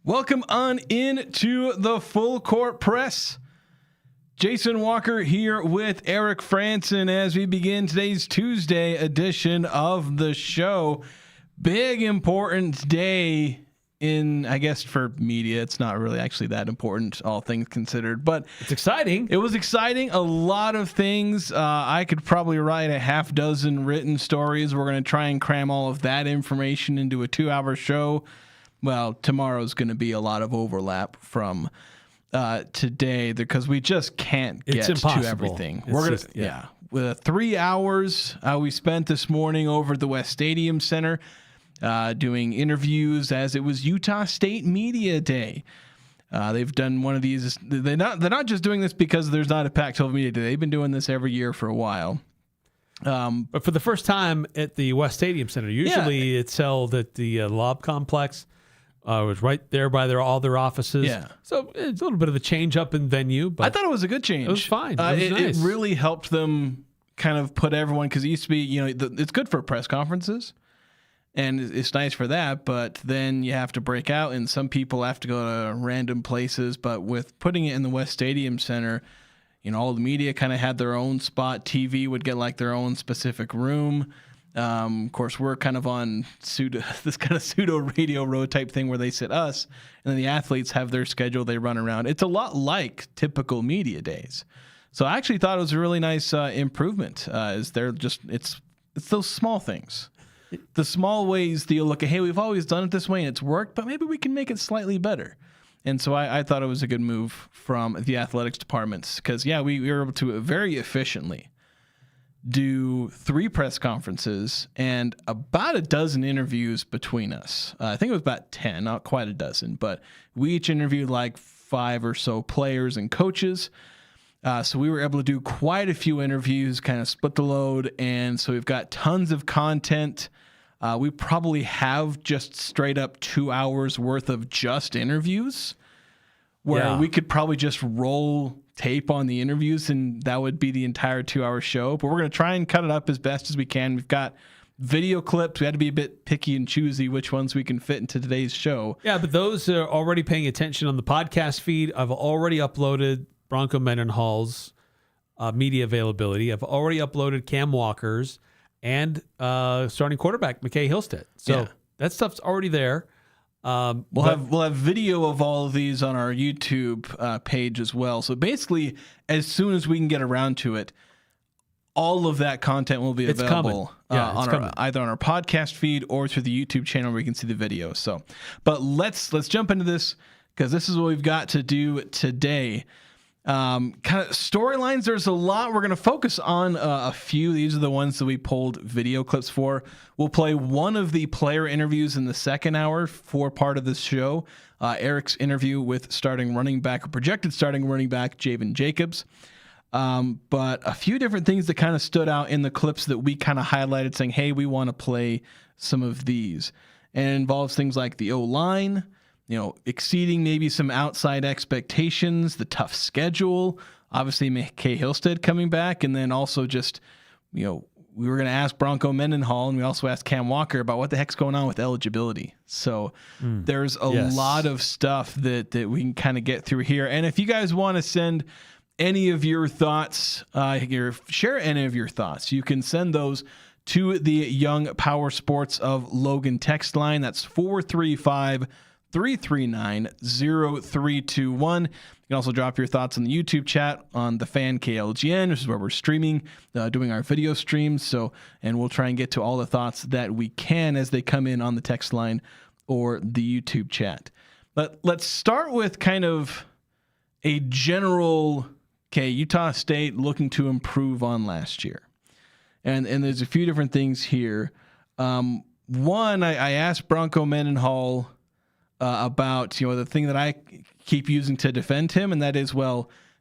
Welcome on into the Full Court Press. Jason Walker here with Eric Frandsen as we begin today's Tuesday edition of the show. Big important day in, I guess, for media. It's not really actually that important, all things considered, but it's exciting. It was exciting. A lot of things. I could probably write a half dozen written stories. We're going to try and cram all of that information into a 2-hour show. Well, tomorrow's going to be a lot of overlap from today because we just can't get to everything. We're going to, with 3 hours we spent this morning over at the West Stadium Center doing interviews as it was Utah State Media Day. They've done one of these. They're not just doing this because there's not a Pac-12 Media Day. They've been doing this every year for a while. But for the first time at the West Stadium Center, usually it's held at the Lob Complex. It was right there by all their offices. Yeah. So it's a little bit of a change up in venue. But I thought it was a good change. It was fine. It really helped them kind of put everyone, because it used to be, it's good for press conferences. And it's nice for that, but then you have to break out, and some people have to go to random places. But with putting it in the West Stadium Center, all the media kind of had their own spot. TV would get like their own specific room. Of course, we're kind of on this kind of pseudo radio row type thing where they sit us, and then the athletes have their schedule they run around. It's a lot like typical media days. So I actually thought it was a really nice improvement. It's those small things. The small ways that you look at, hey, we've always done it this way and it's worked, but maybe we can make it slightly better. And so I thought it was a good move from the athletics departments because, we were able to very efficiently do 3 press conferences and about a dozen interviews between us. I think it was about 10, not quite a dozen, but we each interviewed like 5 or so players and coaches. So we were able to do quite a few interviews, kind of split the load. And so we've got tons of content. We probably have just straight up 2 hours worth of just interviews where we could probably just roll tape on the interviews and that would be the entire 2-hour show. But we're going to try and cut it up as best as we can. We've got video clips. We had to be a bit picky and choosy which ones we can fit into today's show. Yeah, but those are already paying attention on the podcast feed. I've already uploaded Bronco Mendenhall's media availability. I've already uploaded Cam Walker's and starting quarterback McCae Hillstead. So that stuff's already there. We'll have video of all of these on our YouTube page as well. So basically, as soon as we can get around to it, all of that content will be available either on our podcast feed or through the YouTube channel where you can see the video. So, but let's jump into this because this is what we've got to do today. Kind of storylines, there's a lot. We're going to focus on a few. These are the ones that we pulled video clips for. We'll play one of the player interviews in the second hour for part of this show. Eric's interview with projected starting running back, Javen Jacobs. But a few different things that kind of stood out in the clips that we kind of highlighted saying, hey, we want to play some of these. And it involves things like the O-line, exceeding maybe some outside expectations, the tough schedule, obviously McCae Hillstead coming back, and then also just, we were going to ask Bronco Mendenhall, and we also asked Cam Walker about what the heck's going on with eligibility. So there's a lot of stuff that we can kind of get through here. And if you guys want to send any of your thoughts, share any of your thoughts, you can send those to the Young Power Sports of Logan text line. That's 435-339-0321. You can also drop your thoughts on the YouTube chat on the Fan KLGN, which is where we're streaming, doing our video streams. And we'll try and get to all the thoughts that we can as they come in on the text line or the YouTube chat. But let's start with kind of a general, Utah State looking to improve on last year. And there's a few different things here. One, I asked Bronco Mendenhall about, the thing that I keep using to defend him, and that is,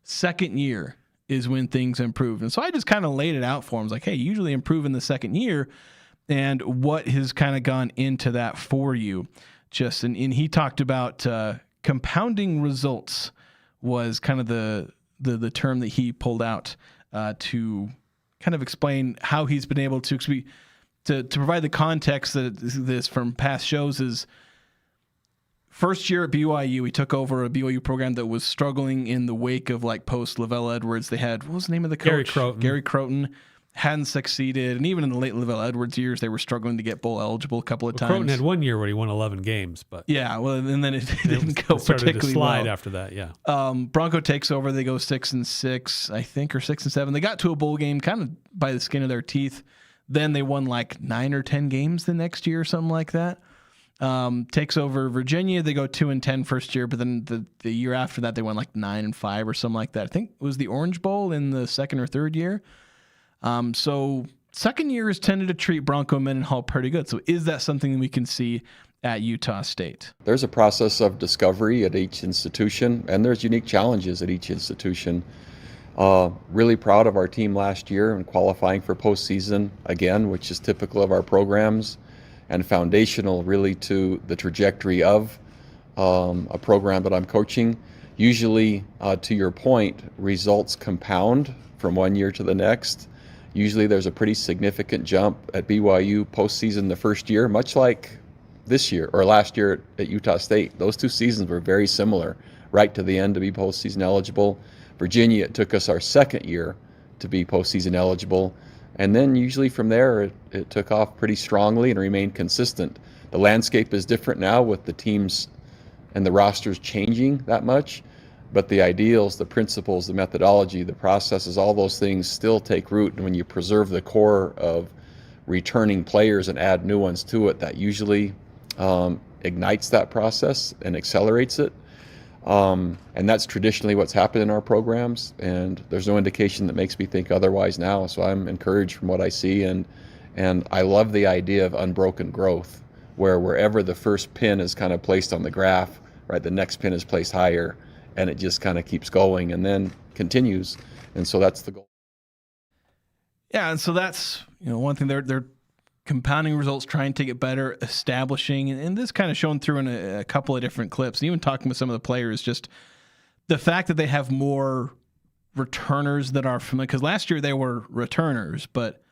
second year is when things improve. And so I just kind of laid it out for him. I was like, hey, you usually improve in the second year, and what has kind of gone into that for you. And he talked about compounding results was kind of the term that he pulled out to kind of explain how he's been able to provide the context that this from past shows is First year at BYU, he took over a BYU program that was struggling in the wake of like post Lavelle Edwards. They had, what was the name of the coach? Gary Croton. Hadn't succeeded, and even in the late Lavelle Edwards years, they were struggling to get bowl eligible a couple of times. Croton had 1 year where he won 11 games, but yeah, well, and then it didn't go started particularly to slide well. after that. Yeah, Bronco takes over. They go 6-6, I think, or 6-7. They got to a bowl game kind of by the skin of their teeth. Then they won like 9 or 10 games the next year, or something like that. Takes over Virginia. They go 2-10 first year, but then the year after that, they went like 9-5 or something like that. I think it was the Orange Bowl in the second or third year. So second years tended to treat Bronco Mendenhall pretty good. So is that something that we can see at Utah State? There's a process of discovery at each institution, and there's unique challenges at each institution. Really proud of our team last year and qualifying for postseason again, which is typical of our programs and foundational really to the trajectory of a program that I'm coaching. Usually, to your point, results compound from one year to the next. Usually there's a pretty significant jump at BYU postseason the first year, much like this year or last year at Utah State. Those two seasons were very similar, right to the end to be postseason eligible. Virginia, it took us our second year to be postseason eligible. And then usually from there, it took off pretty strongly and remained consistent. The landscape is different now with the teams and the rosters changing that much. But the ideals, the principles, the methodology, the processes, all those things still take root. And when you preserve the core of returning players and add new ones to it, that usually ignites that process and accelerates it. And that's traditionally what's happened in our programs. And there's no indication that makes me think otherwise now. So I'm encouraged from what I see. And I love the idea of unbroken growth, where wherever the first pin is kind of placed on the graph, right, the next pin is placed higher. And it just kind of keeps going and then continues. And so that's the goal. Yeah, and so that's, one thing they're compounding results, trying to get better, establishing, and this kind of shown through in a couple of different clips. Even talking with some of the players, just the fact that they have more returners that are familiar. Because last year they were returners, but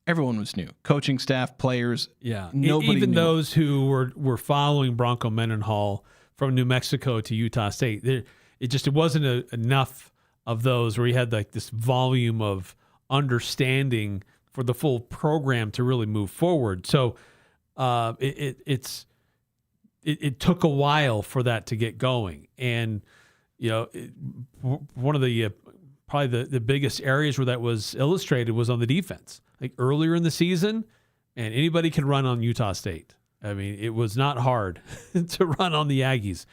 everyone was new. Coaching staff, players. Yeah, nobody even knew. those who were following Bronco Mendenhall from New Mexico to Utah State. It wasn't enough of those where he had like this volume of understanding for the full program to really move forward. So it took a while for that to get going. And, one of the probably the biggest areas where that was illustrated was on the defense. Like earlier in the season, and anybody can run on Utah State. I mean, it was not hard to run on the Aggies.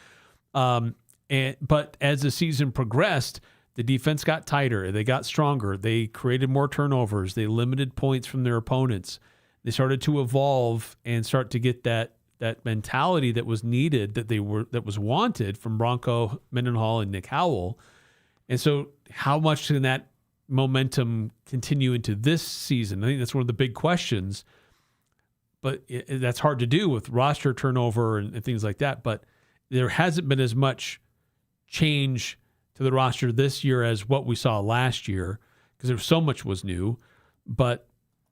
But as the season progressed, the defense got tighter. They got stronger. They created more turnovers. They limited points from their opponents. They started to evolve and start to get that mentality that was needed, that was wanted from Bronco Mendenhall and Nick Howell. And so how much can that momentum continue into this season? I think that's one of the big questions. But that's hard to do with roster turnover and things like that. But there hasn't been as much change to the roster this year as what we saw last year because there was so much was new. But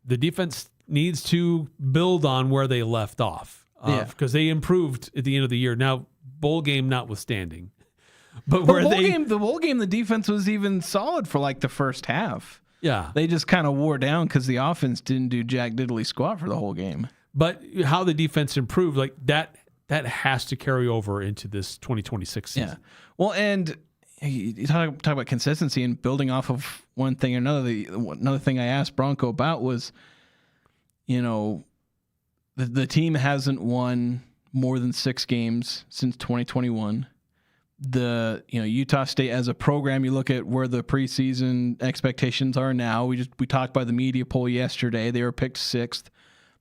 the defense needs to build on where they left off because they improved at the end of the year. Now, bowl game notwithstanding. But the bowl game, the defense was even solid for like the first half. Yeah. They just kind of wore down because the offense didn't do jack diddly squat for the whole game. But how the defense improved, like that has to carry over into this 2026 season. Yeah. Well, and you talk about consistency and building off of one thing or another. Another thing I asked Bronco about was, the team hasn't won more than 6 games since 2021. Utah State as a program, you look at where the preseason expectations are now. We talked about the media poll yesterday. They were picked 6th.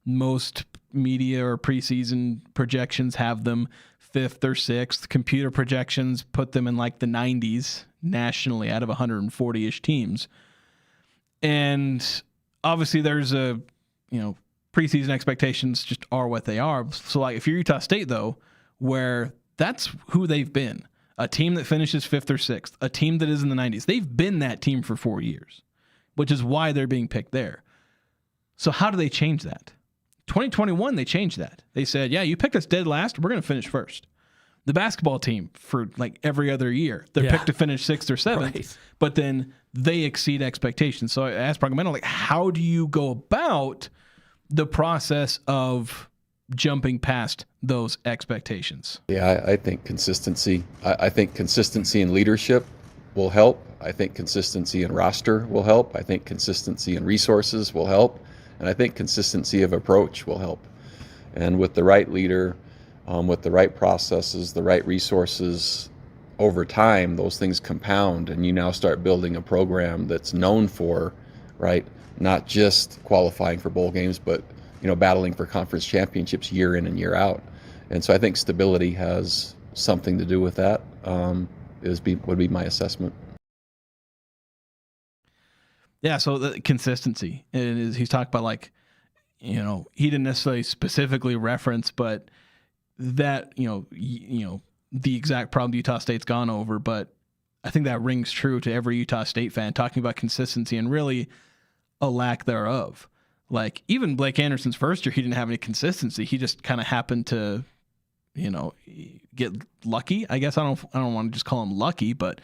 Most media or preseason projections have them 5th or 6th. Computer projections put them in like the 90s nationally out of 140-ish teams. And obviously there's preseason expectations just are what they are. So like if you're Utah State though, where that's who they've been, a team that finishes 5th or 6th, a team that is in the 90s, they've been that team for 4 years, which is why they're being picked there. So how do they change that? 2021, they changed that. They said, yeah, you picked us dead last. We're going to finish first. the basketball team for like every other year. They're picked to finish 6th or 7th, but then they exceed expectations. So I asked Bronco Mendenhall, like, how do you go about the process of jumping past those expectations? Yeah, I think consistency. I think consistency in leadership will help. I think consistency in roster will help. I think consistency in resources will help. And I think consistency of approach will help. And with the right leader, with the right processes, the right resources, over time, those things compound, and you now start building a program that's known for, right, not just qualifying for bowl games, but battling for conference championships year in and year out. And so I think stability has something to do with that. Would be my assessment. Yeah, so the consistency. He's talked about, like, he didn't necessarily specifically reference, but that, the exact problem Utah State's gone over, but I think that rings true to every Utah State fan talking about consistency and really a lack thereof. Like, even Blake Anderson's first year, he didn't have any consistency. He just kind of happened to, get lucky. I guess I don't want to just call him lucky, but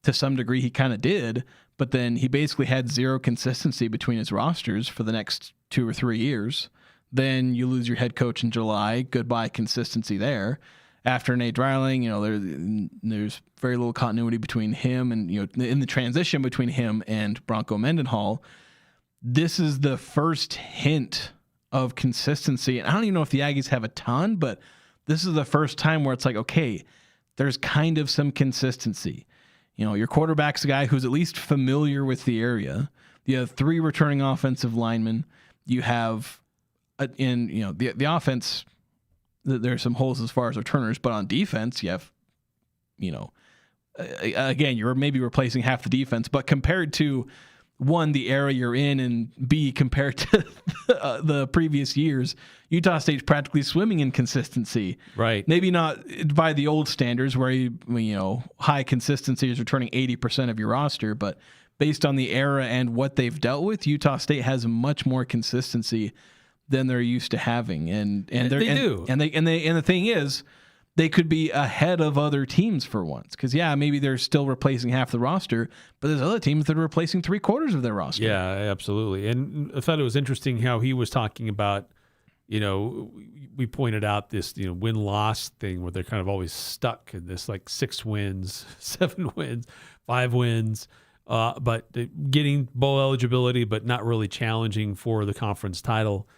to some degree he kind of did. But then he basically had zero consistency between his rosters for the next 2 or 3 years. Then you lose your head coach in July. Goodbye consistency there. After Nate Dreiling, there's very little continuity between him and, in the transition between him and Bronco Mendenhall. This is the first hint of consistency. And I don't even know if the Aggies have a ton, but this is the first time where it's like, okay, there's kind of some consistency. Your quarterback's a guy who's at least familiar with the area. You have 3 returning offensive linemen. You have the offense, there's some holes as far as returners, but on defense, you have, again, you're maybe replacing half the defense, but compared to, one, the era you're in, and B, compared to the previous years, Utah State's practically swimming in consistency. Right. Maybe not by the old standards where, high consistency is returning 80% of your roster, but based on the era and what they've dealt with, Utah State has much more consistency than they're used to having. And they do. And the thing is, they could be ahead of other teams for once. Because, maybe they're still replacing half the roster, but there's other teams that are replacing 3/4 of their roster. Yeah, absolutely. And I thought it was interesting how he was talking about, we pointed out this, win-loss thing where they're kind of always stuck in this, like, 6 wins, 7 wins, 5 wins, but getting bowl eligibility, but not really challenging for the conference title.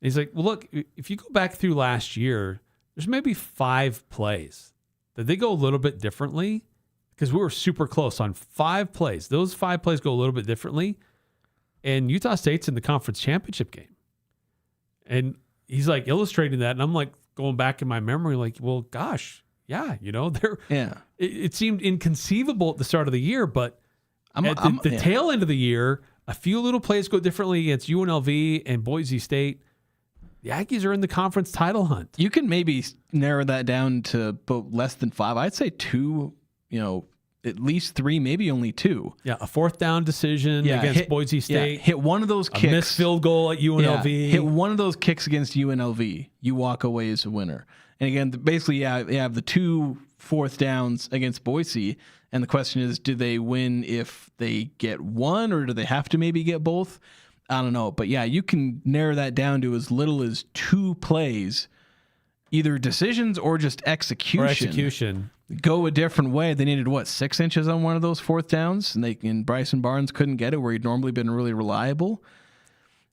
And he's like, well, look, if you go back through last year, there's maybe 5 plays that they go a little bit differently, because we were super close on 5 plays. Those 5 plays go a little bit differently, and Utah State's in the conference championship game. And he's like illustrating that, and I'm like going back in my memory, like, well, gosh, it seemed inconceivable at the start of the year, but at the tail end of the year, a few little plays go differently against UNLV and Boise State. The Aggies are in the conference title hunt. You can maybe narrow that down to less than 5. I'd say 2, at least 3, maybe only 2. Yeah, a 4th down decision against Boise State. Hit one of those kicks. A missed field goal at UNLV. Yeah, hit one of those kicks against UNLV. You walk away as a winner. And again, basically, you have the 2 4th downs against Boise. And the question is, do they win if they get one, or do they have to maybe get both? I don't know. But you can narrow that down to as little as 2 plays, either decisions or just execution. Go a different way. They needed 6 inches on one of those 4th downs, and Bryson Barnes couldn't get it where he'd normally been really reliable.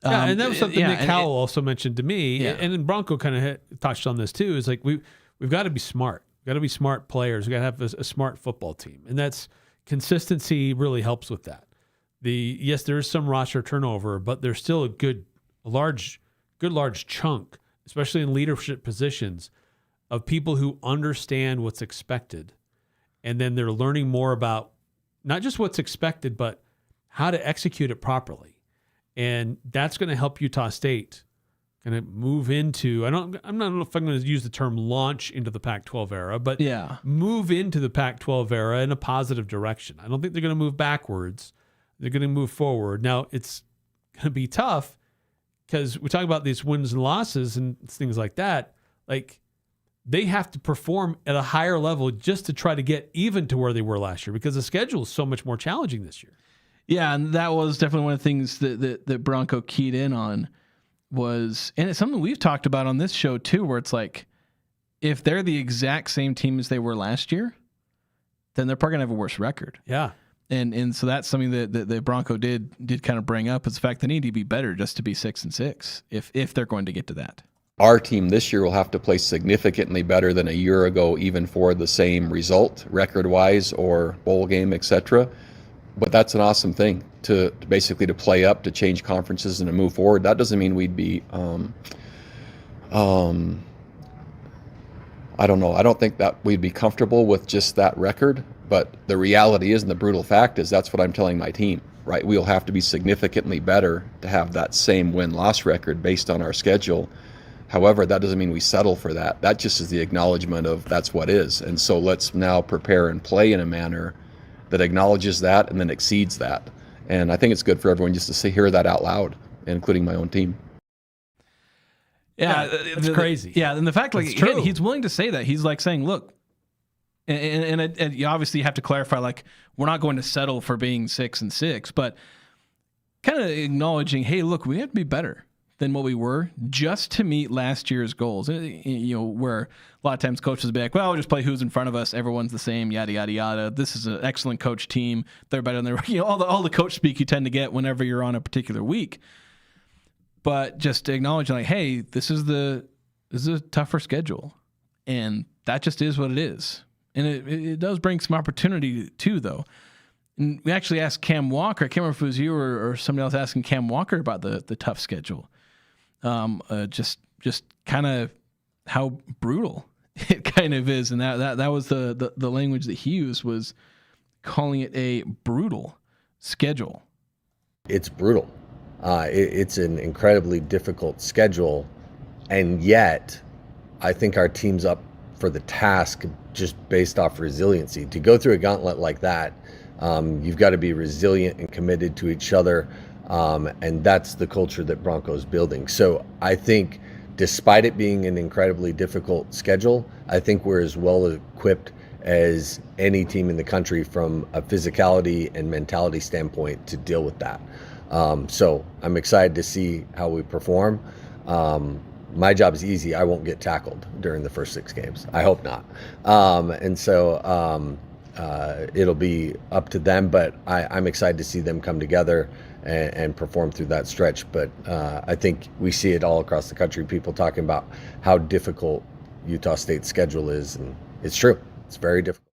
Yeah, and that was something Nick Howell also mentioned to me, and then Bronco kind of touched on this too. Is like we've got to be smart. We've got to be smart players. We've got to have a smart football team, and that's consistency really helps with that. Yes, there is some roster turnover, but there's still a large chunk, especially in leadership positions, of people who understand what's expected, and then they're learning more about not just what's expected, but how to execute it properly. And that's going to help Utah State kind of move into, I don't know if I'm going to use the term launch into the Pac-12 era, but move into the Pac-12 era in a positive direction. I don't think they're going to move backwards. They're going to move forward. Now, it's going to be tough because we talk about these wins and losses and things like that. Like, they have to perform at a higher level just to try to get even to where they were last year because the schedule is so much more challenging this year. Yeah, and that was definitely one of the things that Bronco keyed in on was, and it's something we've talked about on this show too, where it's like, if they're the exact same team as they were last year, then they're probably gonna have a worse record. Yeah. And so that's something that Bronco did kind of bring up, is the fact they need to be better just to be 6-6 if they're going to get to that. Our team this year will have to play significantly better than a year ago, even for the same result, record-wise or bowl game, etc. But that's an awesome thing to basically to play up, to change conferences and to move forward. That doesn't mean we'd be, I don't know. I don't think that we'd be comfortable with just that record. But the reality is, and the brutal fact is, that's what I'm telling my team, right? We'll have to be significantly better to have that same win-loss record based on our schedule. However, that doesn't mean we settle for that. That just is the acknowledgement of that's what is. And so let's now prepare and play in a manner that acknowledges that and then exceeds that. And I think it's good for everyone just to hear that out loud, including my own team. Yeah, it's crazy. Yeah, and the fact, like, It's true. he's willing to say that. He's like saying, look, and you obviously have to clarify, like, we're not going to settle for being 6-6, but kind of acknowledging, hey, look, we have to be better than what we were just to meet last year's goals. You know, where a lot of times coaches will be like, well, we'll just play who's in front of us. Everyone's the same, yada, yada, yada. This is an excellent coach team. They're better than they're, you know, all the coach speak you tend to get whenever you're on a particular week. But just acknowledging, like, hey, this is a tougher schedule. And that just is what it is. And it does bring some opportunity too, though. And we actually asked Cam Walker, I can't remember if it was you or somebody else asking Cam Walker about the tough schedule. Just kind of how brutal it kind of is. And that was the language that he used, was calling it a brutal schedule. It's brutal. It's an incredibly difficult schedule. And yet, I think our team's up for the task just based off resiliency. To go through a gauntlet like that, you've got to be resilient and committed to each other. And that's the culture that Bronco's building. So I think despite it being an incredibly difficult schedule, I think we're as well equipped as any team in the country from a physicality and mentality standpoint to deal with that. So I'm excited to see how we perform. My job is easy. I won't get tackled during the first 6 games. I hope not. And so it'll be up to them, but I'm excited to see them come together and perform through that stretch. But I think we see it all across the country, people talking about how difficult Utah State's schedule is, and it's true. It's very difficult.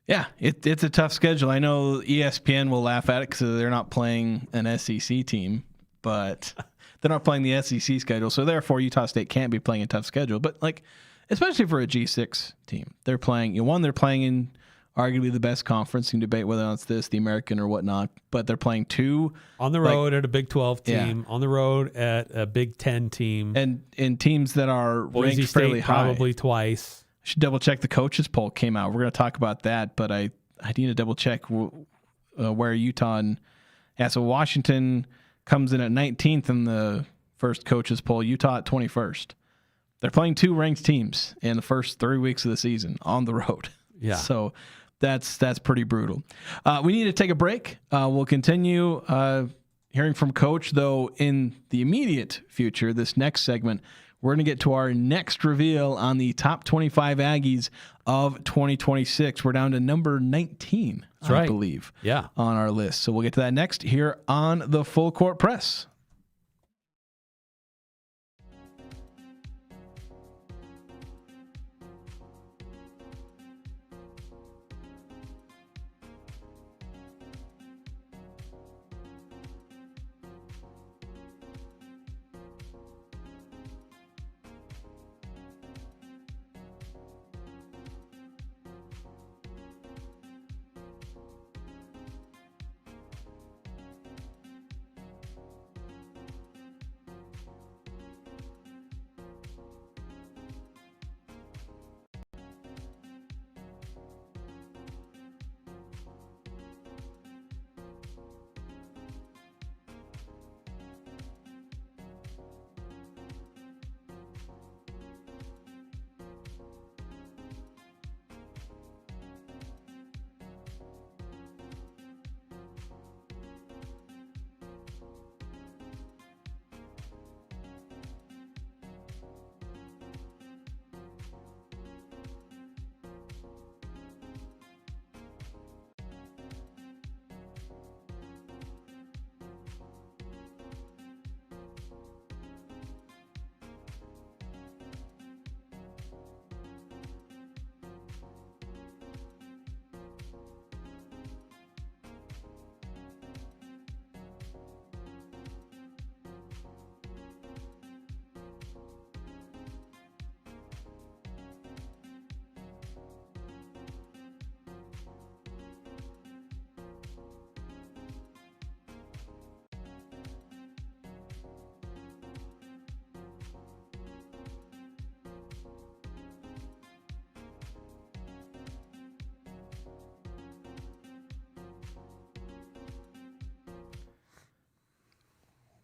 Yeah, it's a tough schedule. I know ESPN will laugh at it because they're not playing an SEC team, but they're not playing the SEC schedule, so therefore Utah State can't be playing a tough schedule. But, like, especially for a G6 team, they're playing, they're playing in arguably the best conference. You can debate whether or not it's this, the American or whatnot, but they're playing 2 on the road at a Big 12 team, yeah, on the road at a Big 10 team, and in teams that are Boise ranked State fairly high. probably twice. I should double check the coaches poll came out. We're going to talk about that, but I need to double check where Utah and so Washington comes in at 19th in the first coaches poll. Utah at 21st. They're playing 2 ranked teams in the first 3 weeks of the season on the road. Yeah. So that's pretty brutal. We need to take a break. We'll continue hearing from Coach, though, in the immediate future. This next segment, we're going to get to our next reveal on the top 25 Aggies of 2026. We're down to number 19, I believe, on our list. So we'll get to that next here on the Full Court Press.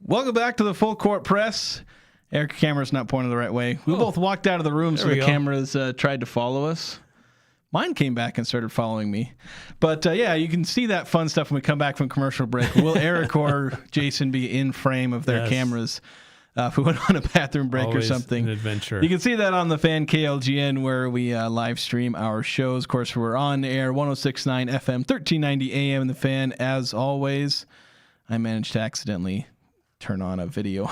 Welcome back to the Full Court Press. Eric, camera's not pointing the right way. We both walked out of the room, so the cameras tried to follow us. Mine came back and started following me. But yeah, you can see that fun stuff when we come back from commercial break. Will Eric or Jason be in frame of their cameras if we went on a bathroom break Always or something? An adventure. You can see that on the Fan KLGN where we live stream our shows. Of course, we're on air 106.9 FM, 1390 AM in the Fan. As always, I managed to accidentally turn on a video.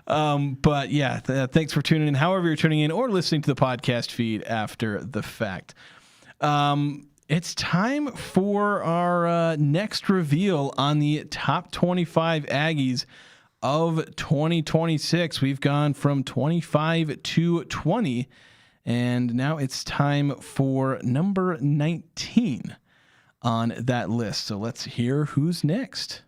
But yeah, thanks for tuning in. However you're tuning in or listening to the podcast feed after the fact. It's time for our next reveal on the top 25 Aggies of 2026. We've gone from 25 to 20, and now it's time for number 19 on that list. So let's hear who's next.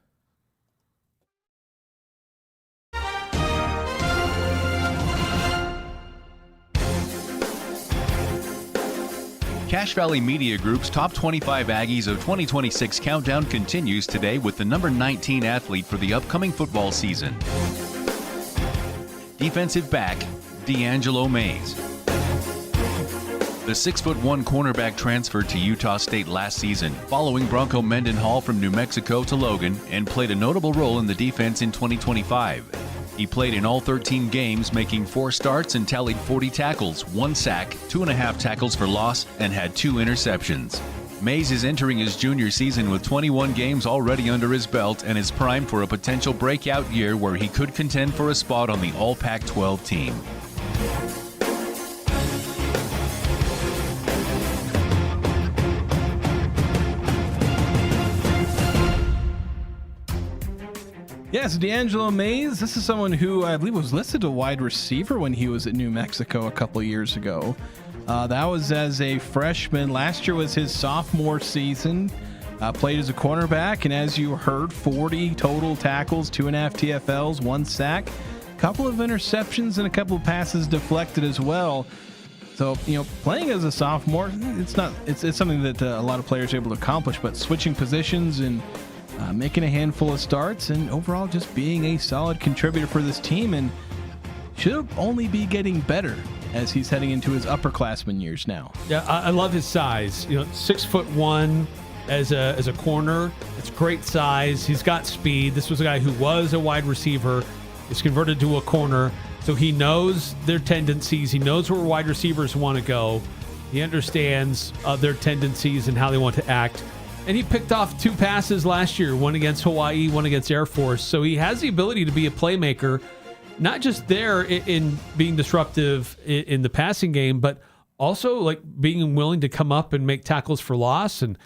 Cache Valley Media Group's Top 25 Aggies of 2026 countdown continues today with the number 19 athlete for the upcoming football season. Defensive back, D'Angelo Mays. The 6'1" cornerback transferred to Utah State last season, following Bronco Mendenhall from New Mexico to Logan, and played a notable role in the defense in 2025. He played in all 13 games, making 4 starts and tallied 40 tackles, 1 sack, 2.5 tackles for loss, and had 2 interceptions. Mays is entering his junior season with 21 games already under his belt and is primed for a potential breakout year where he could contend for a spot on the All Pac-12 team. Yes, D'Angelo Mays. This is someone who I believe was listed a wide receiver when he was at New Mexico a couple years ago. That was as a freshman. Last year was his sophomore season. Played as a cornerback, and as you heard, 40 total tackles, 2.5 TFLs, 1 sack, a couple of interceptions, and a couple of passes deflected as well. So, playing as a sophomore, it's something that a lot of players are able to accomplish, but switching positions and making a handful of starts and overall just being a solid contributor for this team, and should only be getting better as he's heading into his upperclassman years now. Yeah, I love his size. 6'1" as a corner. It's great size. He's got speed. This was a guy who was a wide receiver. He's converted to a corner, so he knows their tendencies. He knows where wide receivers want to go. He understands their tendencies and how they want to act. And he picked off 2 passes last year, one against Hawaii, one against Air Force. So he has the ability to be a playmaker, not just there in being disruptive in the passing game, but also like being willing to come up and make tackles for loss and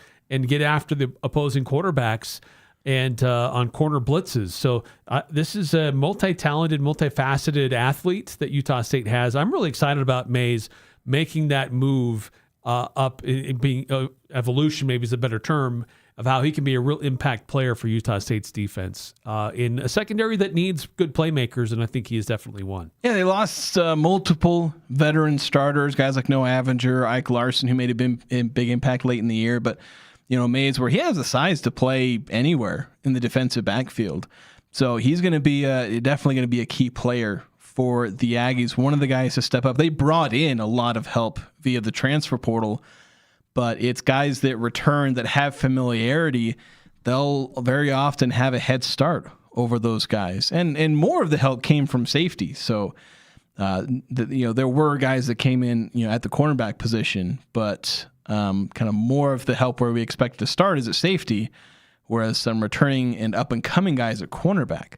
get after the opposing quarterbacks and on corner blitzes. So this is a multi-talented, multifaceted athlete that Utah State has. I'm really excited about Mays making that move up in being evolution, maybe is a better term, of how he can be a real impact player for Utah State's defense in a secondary that needs good playmakers, and I think he is definitely one. Yeah, they lost multiple veteran starters, guys like Noah Avenger, Ike Larson, who made a big impact late in the year, but Mays, where he has the size to play anywhere in the defensive backfield. So he's going to be definitely going to be a key player for the Aggies, one of the guys to step up. They brought in a lot of help via the transfer portal, but it's guys that return that have familiarity. They'll very often have a head start over those guys, and more of the help came from safety. So, there were guys that came in, at the cornerback position, but kind of more of the help where we expect to start is at safety, whereas some returning and up and coming guys at cornerback,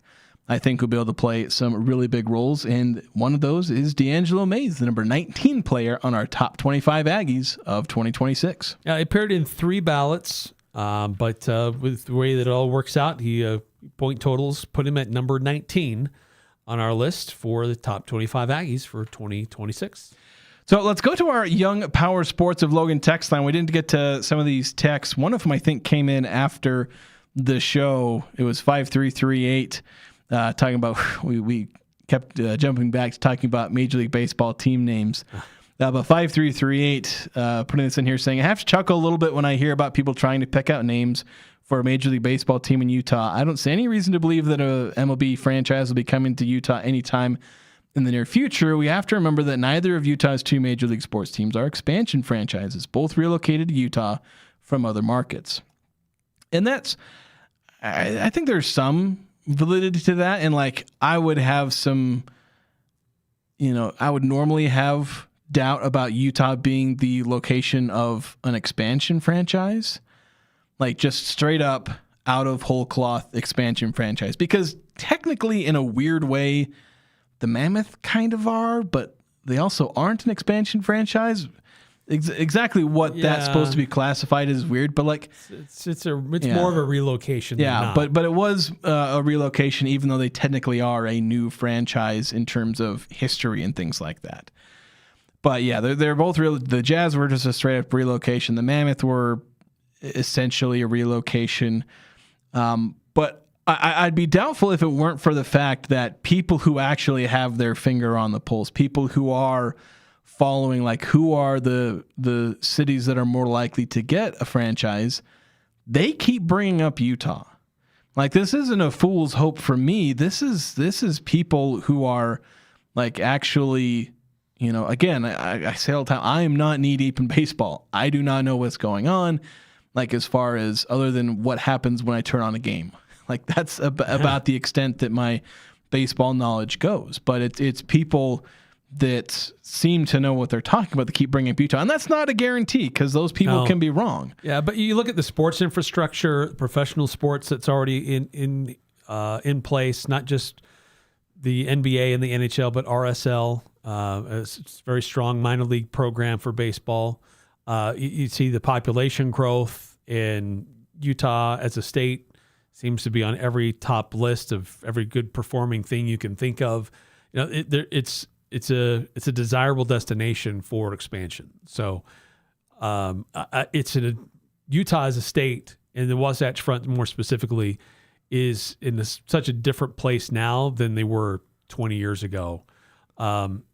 I think will be able to play some really big roles, and one of those is D'Angelo Mays, the number 19 player on our top 25 Aggies of 2026. Yeah, he appeared in 3 ballots, but with the way that it all works out, he point totals put him at number 19 on our list for the top 25 Aggies for 2026. So let's go to our Young Power Sports of Logan text line. We didn't get to some of these texts. One of them, I think, came in after the show. It was 5338. Talking about we kept jumping back to talking about Major League Baseball team names. But 5338 putting this in here saying, I have to chuckle a little bit when I hear about people trying to pick out names for a Major League Baseball team in Utah. I don't see any reason to believe that a MLB franchise will be coming to Utah anytime in the near future. We have to remember that neither of Utah's two Major League sports teams are expansion franchises, both relocated to Utah from other markets. And that's, I think there's some validity to that. And like, I would have some, I would normally have doubt about Utah being the location of an expansion franchise, like just straight up out of whole cloth expansion franchise, because technically in a weird way, the Mammoth kind of are, but they also aren't an expansion franchise. Exactly what that's supposed to be classified as weird, but like it's more of a relocation. Yeah, but it was a relocation, even though they technically are a new franchise in terms of history and things like that. But yeah, they're both real. The Jazz were just a straight up relocation. The Mammoth were essentially a relocation. But I'd be doubtful if it weren't for the fact that people who actually have their finger on the pulse, people who are following, like who are the cities that are more likely to get a franchise, they keep bringing up Utah. Like, this isn't a fool's hope for me. This is people who are like actually, again, I say all the time, I am not knee deep in baseball. I do not know what's going on, like as far as other than what happens when I turn on a game. Like that's about the extent that my baseball knowledge goes. But it's people that seem to know what they're talking about that keep bringing up Utah. And that's not a guarantee, because those people can be wrong. Yeah, but you look at the sports infrastructure, professional sports that's already in place, not just the NBA and the NHL, but RSL. It's a very strong minor league program for baseball. You see the population growth in Utah as a state seems to be on every top list of every good performing thing you can think of. It's a desirable destination for expansion. So it's in Utah as a state, and the Wasatch Front more specifically is in such a different place now than they were 20 years ago.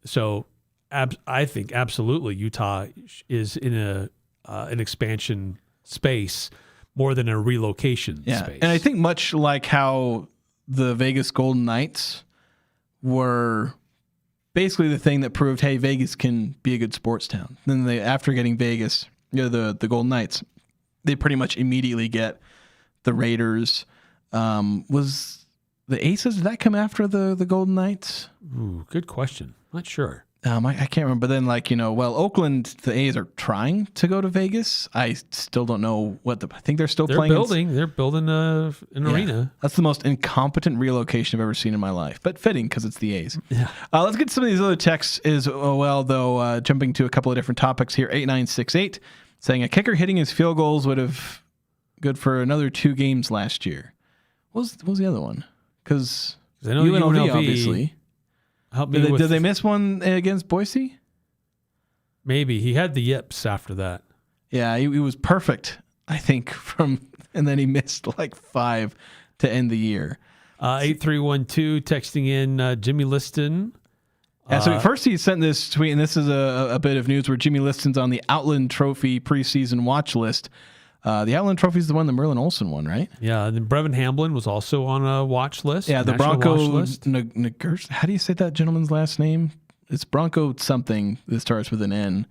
So I think absolutely Utah is in an expansion space more than a relocation space. And I think much like how the Vegas Golden Knights were basically the thing that proved, hey, Vegas can be a good sports town. Then after getting Vegas, the Golden Knights, they pretty much immediately get the Raiders. Was the Aces, did that come after the Golden Knights? Ooh, good question. Not sure. I can't remember. But then, Oakland, the A's are trying to go to Vegas. I still don't know I think they're playing. They're building an arena. That's the most incompetent relocation I've ever seen in my life. But fitting, because it's the A's. Yeah. Let's get some of these other texts as well, though, jumping to a couple of different topics here. 8968 saying a kicker hitting his field goals would have good for another 2 games last year. What was the other one? Because UNLV, obviously. Did they miss one against Boise? Maybe. He had the yips after that. Yeah, he was perfect, I think, and then he missed like 5 to end the year. 8312 texting in Jimmy Liston. Yeah, so first he sent this tweet, and this is a bit of news where Jimmy Liston's on the Outland Trophy preseason watch list. The Outland Trophy is the one that Merlin Olsen won, right? Yeah, and then Brevin Hamblin was also on a watch list. Yeah, the Bronco Nagurski. How do you say that gentleman's last name? It's Bronco something that starts with an N.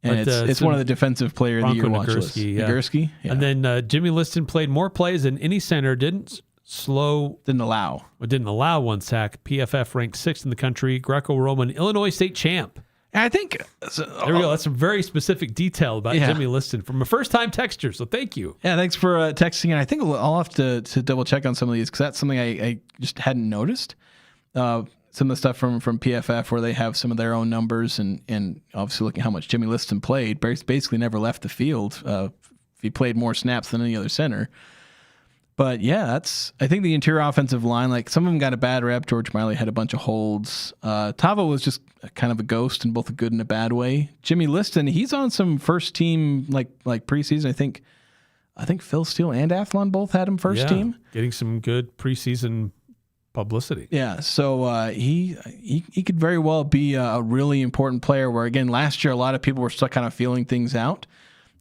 And it's one of the defensive player of the year watch lists. Nagurski? Yeah. And then Jimmy Liston played more plays than any center, didn't allow one sack. PFF ranked 6th in the country. Greco-Roman Illinois state champ. I think there we go. That's some very specific detail about Jimmy Liston from a first-time texter. So thank you. Yeah, thanks for texting. And I think I'll have to double check on some of these, because that's something I just hadn't noticed. Some of the stuff from PFF where they have some of their own numbers, and obviously looking at how much Jimmy Liston played, basically never left the field. He played more snaps than any other center. But yeah, I think the interior offensive line, like some of them got a bad rep. George Miley had a bunch of holds. Tavo was just kind of a ghost in both a good and a bad way. Jimmy Liston, he's on some first team like preseason. I think Phil Steele and Athlon both had him first team. Getting some good preseason publicity. Yeah, so he could very well be a really important player. Where again, last year a lot of people were still kind of feeling things out,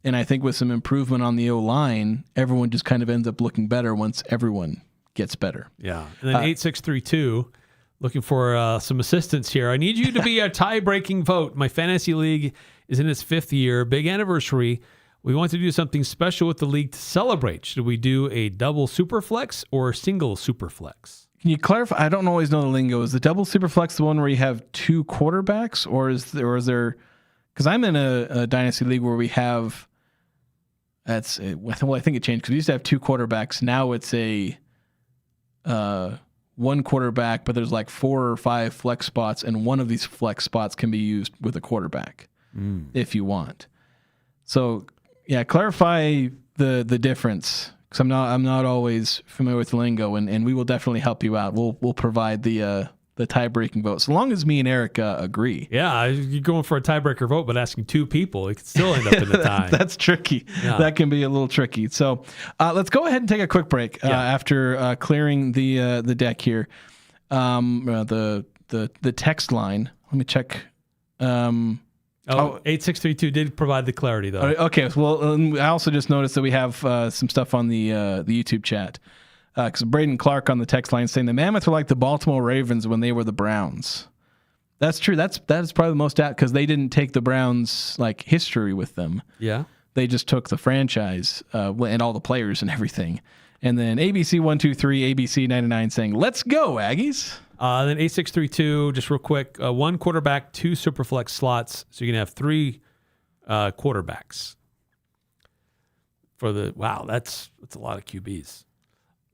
and I think with some improvement on the O-line, everyone just kind of ends up looking better once everyone gets better. Yeah, and then 8632, looking for some assistance here. I need you to be a tie-breaking vote. My fantasy league is in its 5th year, big anniversary. We want to do something special with the league to celebrate. Should we do a double superflex or single superflex? Can you clarify? I don't always know the lingo. Is the double superflex the one where you have 2 quarterbacks, or is there? Because I'm in a dynasty league where we have. I think it changed because we used to have 2 quarterbacks. Now it's a 1 quarterback, but there's like 4 or 5 flex spots, and one of these flex spots can be used with a quarterback if you want. So. Yeah, clarify the difference, because I'm not always familiar with the lingo, and we will definitely help you out. We'll provide the tie-breaking vote, so long as me and Eric agree. Yeah, you're going for a tiebreaker vote, but asking 2 people, it could still end up in the tie. That's tricky. Yeah. That can be a little tricky. So let's go ahead and take a quick break after clearing the deck here. The text line. Let me check. 8632 did provide the clarity, though. Okay. Well, I also just noticed that we have some stuff on the YouTube chat. Because Braden Clark on the text line saying the Mammoths are like the Baltimore Ravens when they were the Browns. That's true. That is probably the most apt, because they didn't take the Browns like history with them. Yeah. They just took the franchise and all the players and everything. And then ABC123, ABC99 saying, "Let's go, Aggies." Then 8632, just real quick, 1 quarterback, 2 superflex slots, so you can have 3 quarterbacks. That's a lot of QBs.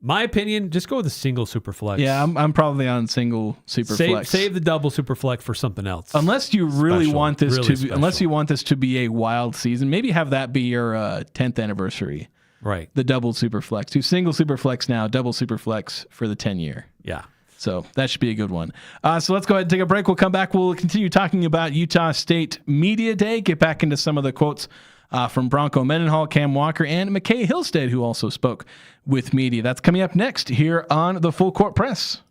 My opinion, just go with a single superflex. Yeah, I'm probably on single superflex. Save the double superflex for something else. Unless you really want this unless you want this to be a wild season, maybe have that be your 10th anniversary. Right. The double superflex. Do single superflex now, double superflex for the 10-year. Yeah. So that should be a good one. So let's go ahead and take a break. We'll come back. We'll continue talking about Utah State Media Day, get back into some of the quotes from Bronco Mendenhall, Cam Walker, and McCae Hillstead, who also spoke with media. That's coming up next here on the Full Court Press.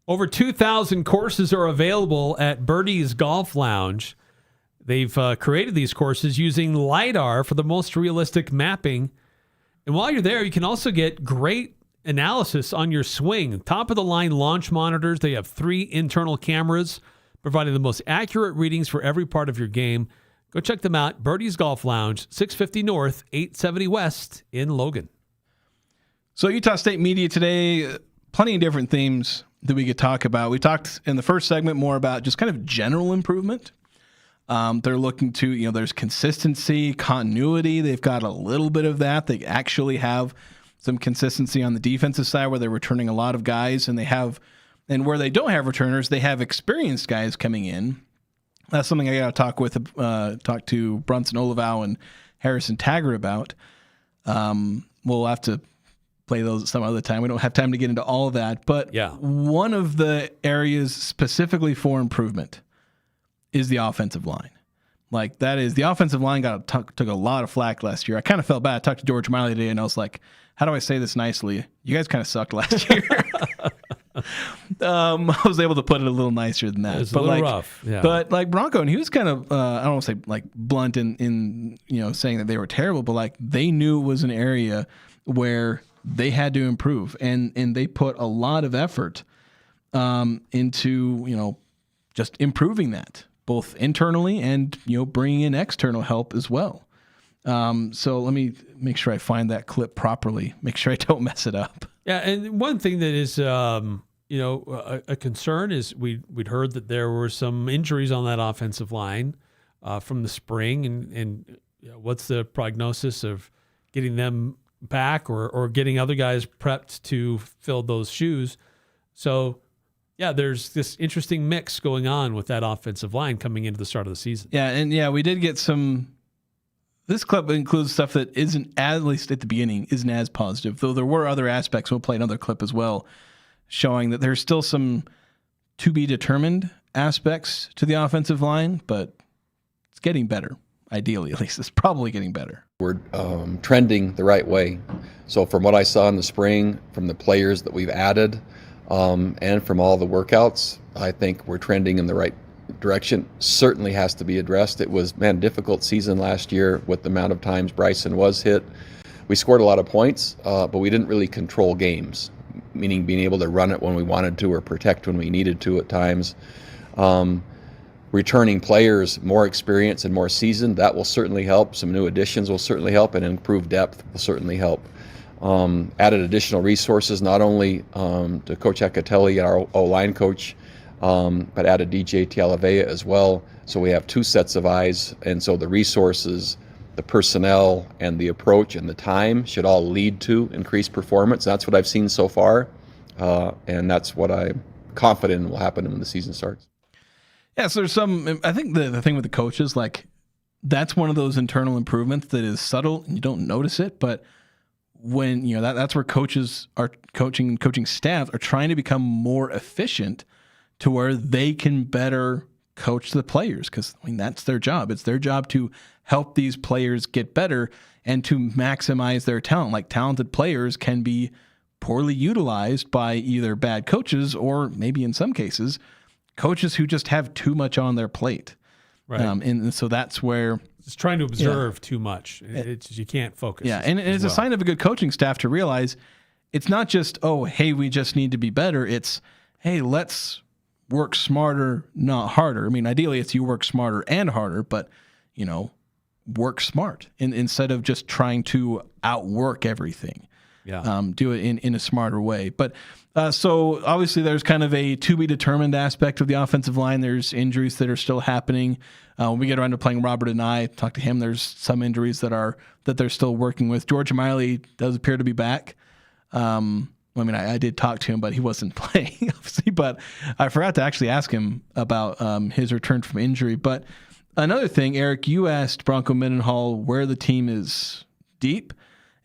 Over 2,000 courses are available at Birdie's Golf Lounge. They've created these courses using LiDAR for the most realistic mapping. And while you're there, you can also get great analysis on your swing. Top-of-the-line launch monitors. They have 3 internal cameras providing the most accurate readings for every part of your game. Go check them out. Birdie's Golf Lounge, 650 North, 870 West in Logan. So Utah State Media today, plenty of different themes that we could talk about. We talked in the first segment more about just kind of general improvement. They're looking to, there's consistency, continuity. They've got a little bit of that. They actually have some consistency on the defensive side where they're returning a lot of guys, and where they don't have returners, they have experienced guys coming in. That's something I got to talk to Brunson Olivau and Harrison Taggart about. We'll have to play those some other time. We don't have time to get into all of that, but one of the areas specifically for improvement is the offensive line. Like, that is, the offensive line took a lot of flack last year. I kind of felt bad. I talked to George Miley today, and I was like, how do I say this nicely? You guys kind of sucked last year. I was able to put it a little nicer than that. It was a little rough. Yeah. But like Bronco, and he was kind of, I don't want to say like blunt in saying that they were terrible, but like they knew it was an area where they had to improve, and they put a lot of effort into, just improving that, both internally and, bringing in external help as well. So let me make sure I find that clip properly, make sure I don't mess it up. Yeah, and one thing that is, a concern is we'd heard that there were some injuries on that offensive line from the spring, and what's the prognosis of getting them back or getting other guys prepped to fill those shoes? So, yeah, there's this interesting mix going on with that offensive line coming into the start of the season. Yeah, and we did get some. This clip includes stuff that isn't, at least at the beginning, isn't as positive, though there were other aspects. We'll play another clip as well, showing that there's still some to-be-determined aspects to the offensive line, but it's getting better, ideally, at least. It's probably getting better. We're trending the right way. So from what I saw in the spring, from the players that we've added, and from all the workouts, I think we're trending in the right direction. Certainly has to be addressed. It was, difficult season last year with the amount of times Bryson was hit. We scored a lot of points, but we didn't really control games, meaning being able to run it when we wanted to or protect when we needed to at times. Returning players, more experience and more seasoned, that will certainly help. Some new additions will certainly help, and improved depth will certainly help. Added additional resources, not only to Coach Ecatelli, our O-line coach, but added DJ Tialavea as well. So we have two sets of eyes, and so the resources, the personnel, and the approach and the time should all lead to increased performance. That's what I've seen so far, and that's what I'm confident will happen when the season starts. Yeah, so there's some, I think the thing with the coaches, like, that's one of those internal improvements that is subtle and you don't notice it, but when, that's where coaches are coaching staff are trying to become more efficient to where they can better coach the players, because that's their job. It's their job to help these players get better and to maximize their talent. Like, talented players can be poorly utilized by either bad coaches or maybe in some cases coaches who just have too much on their plate. Right. And so that's where it's trying to observe too much. You can't focus. Yeah, and it's a sign of a good coaching staff to realize it's not just, oh, hey, we just need to be better. It's, hey, let's work smarter, not harder. I mean, ideally it's you work smarter and harder, but, work smart instead of just trying to outwork everything. Yeah. Do it in a smarter way. But so obviously there's kind of a to-be-determined aspect of the offensive line. There's injuries that are still happening. When we get around to playing Robert and I talk to him, there's some injuries that they're still working with. George Miley does appear to be back. I did talk to him, but he wasn't playing, obviously. But I forgot to actually ask him about his return from injury. But another thing, Eric, you asked Bronco Mendenhall where the team is deep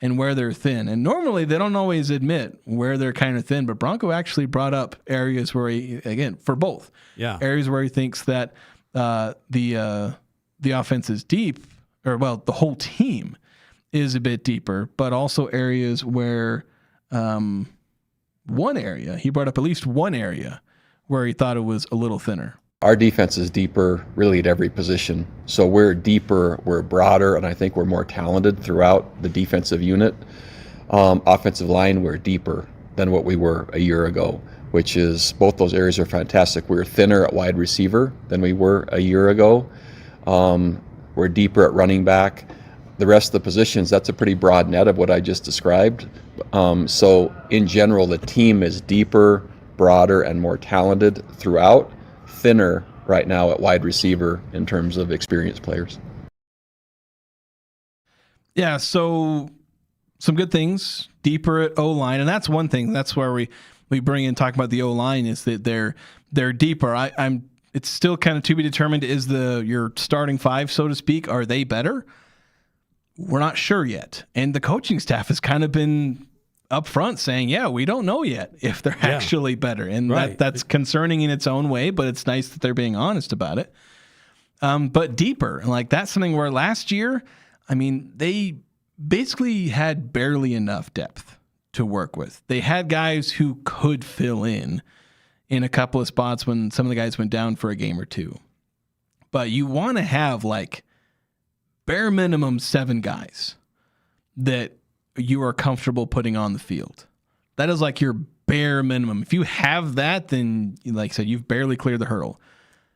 and where they're thin. And normally they don't always admit where they're kind of thin, but Bronco actually brought up areas where he, again, for both, areas where he thinks that the offense is deep, or, well, the whole team is a bit deeper, but also areas where he brought up at least one area where he thought it was a little thinner. Our defense is deeper really at every position. So we're deeper, we're broader, and I think we're more talented throughout the defensive unit. Offensive line, we're deeper than what we were a year ago, which is, both those areas are fantastic. We're thinner at wide receiver than we were a year ago. We're deeper at running back. The rest of the positions, that's a pretty broad net of what I just described. So in general, the team is deeper, broader, and more talented throughout, thinner right now at wide receiver in terms of experienced players. Yeah, so some good things, deeper at O-line, and that's one thing. That's where we bring in talking about the O-line is that they're deeper. It's still kind of to be determined. Is your starting five, so to speak, are they better? We're not sure yet, and the coaching staff has kind of been up front saying, yeah, we don't know yet if they're actually better, and right. that's concerning in its own way. But it's nice that they're being honest about it. But deeper, like that's something where last year, I mean, they basically had barely enough depth to work with. They had guys who could fill in a couple of spots when some of the guys went down for a game or two. But you want to have like bare minimum 7 guys that you are comfortable putting on the field. That is like your bare minimum. If you have that, then like I said, you've barely cleared the hurdle.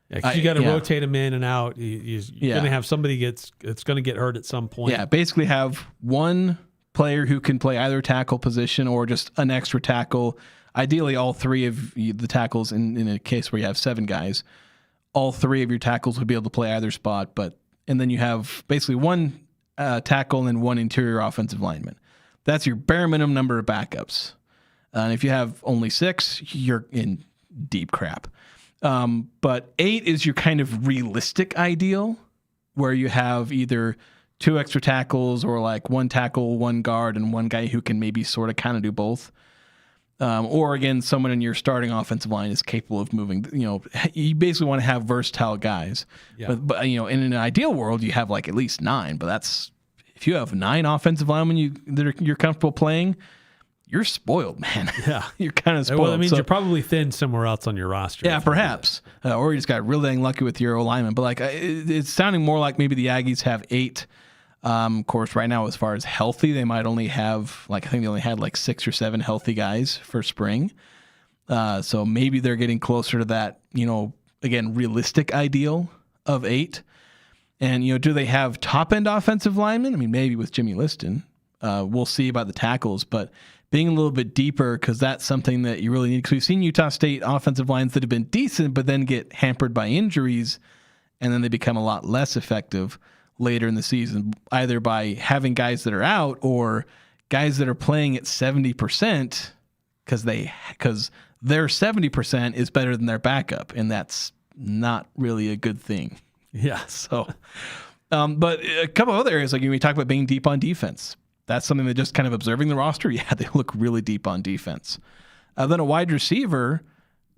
Yeah, 'cause you got to rotate them in and out. You're going to have somebody it's going to get hurt at some point. Yeah, basically have one player who can play either tackle position or just an extra tackle. Ideally, all 3 of the tackles, in a case where you have 7 guys, all 3 of your tackles would be able to play either spot. And then you have basically one tackle and then one interior offensive lineman. That's your bare minimum number of backups. And if you have only 6, you're in deep crap. But 8 is your kind of realistic ideal, where you have either 2 extra tackles or like 1 tackle, 1 guard, and 1 guy who can maybe sort of kind of do both. Or again, someone in your starting offensive line is capable of moving. You basically want to have versatile guys. Yeah. But in an ideal world, you have like at least 9. But that's if you have 9 offensive linemen you're comfortable playing, you're spoiled, man. Yeah, you're kind of spoiled. Well, that means you're probably thin somewhere else on your roster. Yeah, perhaps, or you just got really dang lucky with your O-lineman. But like, it's sounding more like maybe the Aggies have 8. Of course, right now, as far as healthy, they might only have I think they only had like 6 or 7 healthy guys for spring. So maybe they're getting closer to that, again, realistic ideal of 8. And, do they have top end offensive linemen? I mean, maybe with Jimmy Liston. We'll see about the tackles, but being a little bit deeper, because that's something that you really need. Because we've seen Utah State offensive lines that have been decent, but then get hampered by injuries, and then they become a lot less effective later in the season, either by having guys that are out or guys that are playing at 70% because their 70% is better than their backup, and that's not really a good thing. Yeah. So, but a couple of other areas, like when we talk about being deep on defense, that's something that just kind of observing the roster. Yeah, they look really deep on defense. Then a wide receiver,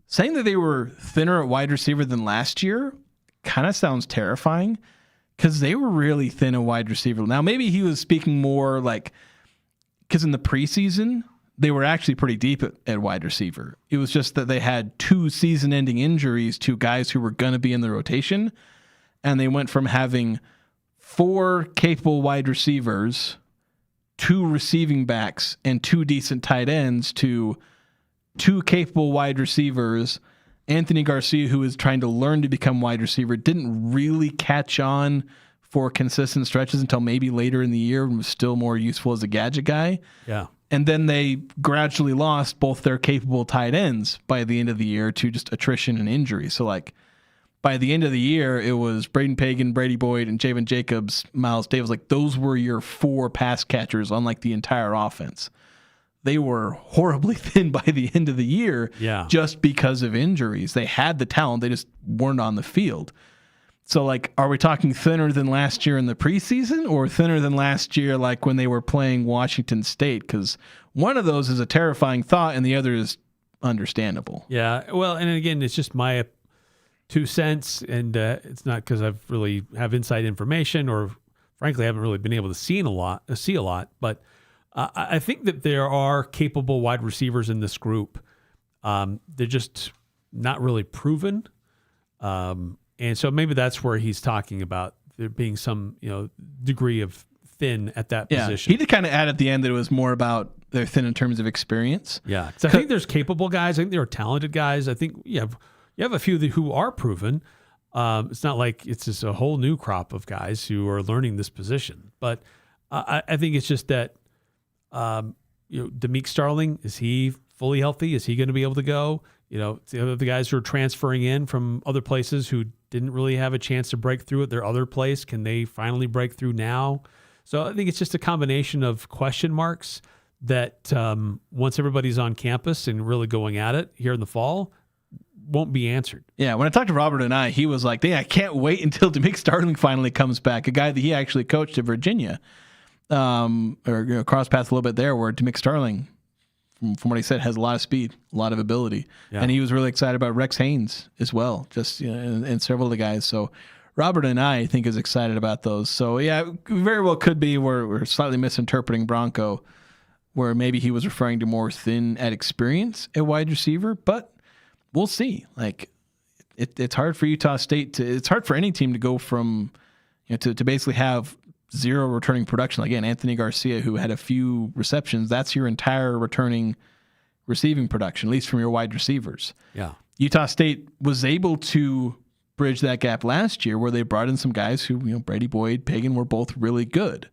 saying that they were thinner at wide receiver than last year kind of sounds terrifying, because they were really thin at wide receiver. Now, maybe he was speaking more like, because in the preseason, they were actually pretty deep at wide receiver. It was just that they had 2 season-ending injuries to guys who were going to be in the rotation, and they went from having 4 capable wide receivers, 2 receiving backs, and 2 decent tight ends to 2 capable wide receivers. Anthony Garcia, who is trying to learn to become wide receiver, didn't really catch on for consistent stretches until maybe later in the year and was still more useful as a gadget guy. Yeah. And then they gradually lost both their capable tight ends by the end of the year to just attrition and injury. So, like, by the end of the year, it was Braden Pagan, Brady Boyd, and Javon Jacobs, Miles Davis. Like, those were your 4 pass catchers on, like, the entire offense. They were horribly thin by the end of the year just because of injuries. They had the talent. They just weren't on the field. So, like, are we talking thinner than last year in the preseason or thinner than last year, like when they were playing Washington State? Because one of those is a terrifying thought and the other is understandable. Yeah. Well, and again, it's just my 2 cents, and it's not because I've really have inside information, or frankly, I haven't really been able to see a lot, but I think that there are capable wide receivers in this group. They're just not really proven. And so maybe that's where he's talking about there being some, degree of thin at that position. He did kind of add at the end that it was more about they're thin in terms of experience. Yeah. So I think there's capable guys. I think there are talented guys. I think you have a few who are proven. It's not like it's just a whole new crop of guys who are learning this position. But I think it's just that, Demeek Starling, is he fully healthy? Is he going to be able to go? the other guys who are transferring in from other places who didn't really have a chance to break through at their other place. Can they finally break through now? So I think it's just a combination of question marks that once everybody's on campus and really going at it here in the fall, won't be answered. Yeah, when I talked to Robert and he was like, I can't wait until McStarling finally comes back, a guy that he actually coached at Virginia, or cross paths a little bit there, where McStarling, from what he said, has a lot of speed, a lot of ability. Yeah. And he was really excited about Rex Haynes as well, just and several of the guys. So Robert and I think is excited about those. So yeah, very well could be we're slightly misinterpreting Bronco, where maybe he was referring to more thin at experience at wide receiver, but we'll see. Like it's hard for Utah State it's hard for any team to go from to basically have zero returning production. Again, Anthony Garcia, who had a few receptions, that's your entire returning receiving production, at least from your wide receivers. Yeah. Utah State was able to bridge that gap last year where they brought in some guys who, Brady Boyd, Pagan were both really good.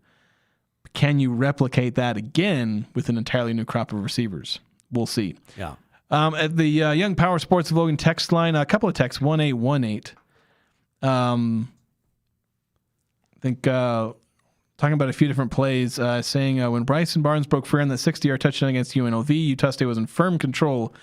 Can you replicate that again with an entirely new crop of receivers? We'll see. Yeah. At the Young Power Sports of Logan text line, a couple of texts, 1818. I think talking about a few different plays, saying when Bryson Barnes broke free on that 60-yard touchdown against UNLV, Utah State was in firm control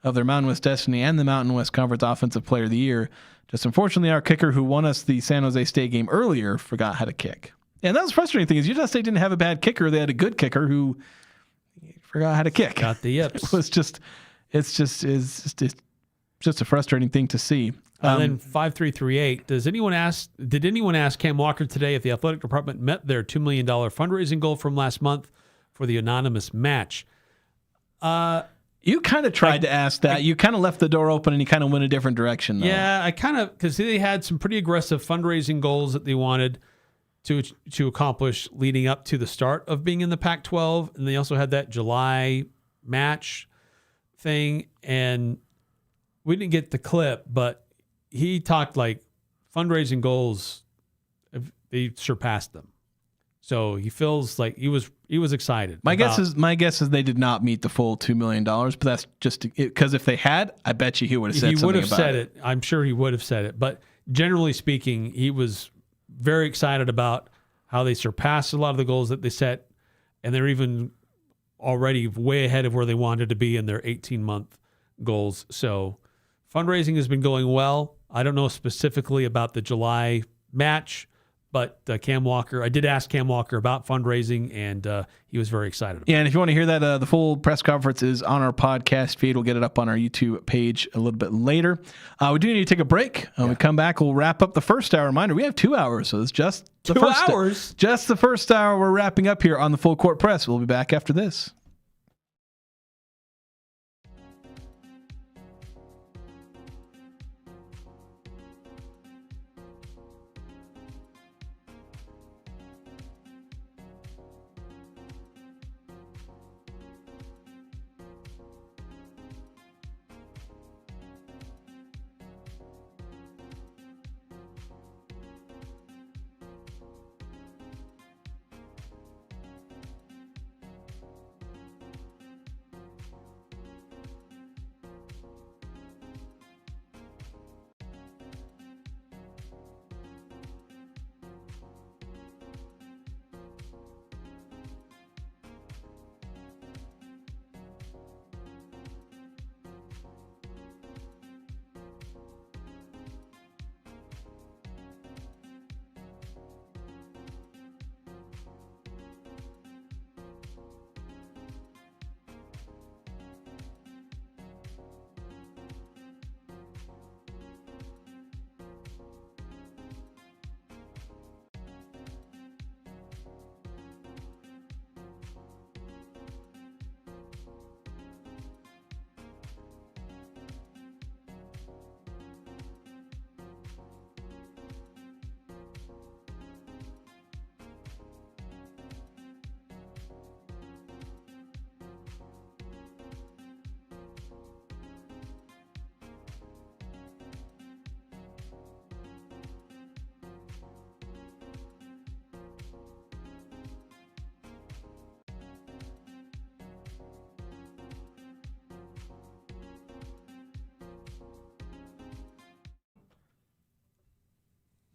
of their Mountain West destiny and the Mountain West Conference Offensive Player of the Year. Just unfortunately, our kicker who won us the San Jose State game earlier forgot how to kick. And that was the frustrating thing is Utah State didn't have a bad kicker. They had a good kicker who forgot how to kick. Got the yips. It's just a frustrating thing to see. And then 5338. Did anyone ask Cam Walker today if the athletic department met their $2 million fundraising goal from last month for the anonymous match? You kind of tried to ask that. You kind of left the door open and you kind of went a different direction, though. Yeah, because they had some pretty aggressive fundraising goals that they wanted to accomplish leading up to the start of being in the Pac-12, and they also had that July match thing, and we didn't get the clip, but he talked like fundraising goals, they surpassed them. So he feels like he was excited. My guess is they did not meet the full $2 million, but that's just because if they had, I bet you he would have said something about it. I'm sure he would have said it. But generally speaking, he was very excited about how they surpassed a lot of the goals that they set, and they're even already way ahead of where they wanted to be in their 18-month goals. So fundraising has been going well. I don't know specifically about the July match, but Cam Walker, I did ask Cam Walker about fundraising, and he was very excited about it. Yeah, and if you want to hear that, the full press conference is on our podcast feed. We'll get it up on our YouTube page a little bit later. We do need to take a break. When we come back, we'll wrap up the first hour. Reminder, we have 2 hours, so it's just the 2 first hours? Just the first hour we're wrapping up here on the Full Court Press. We'll be back after this.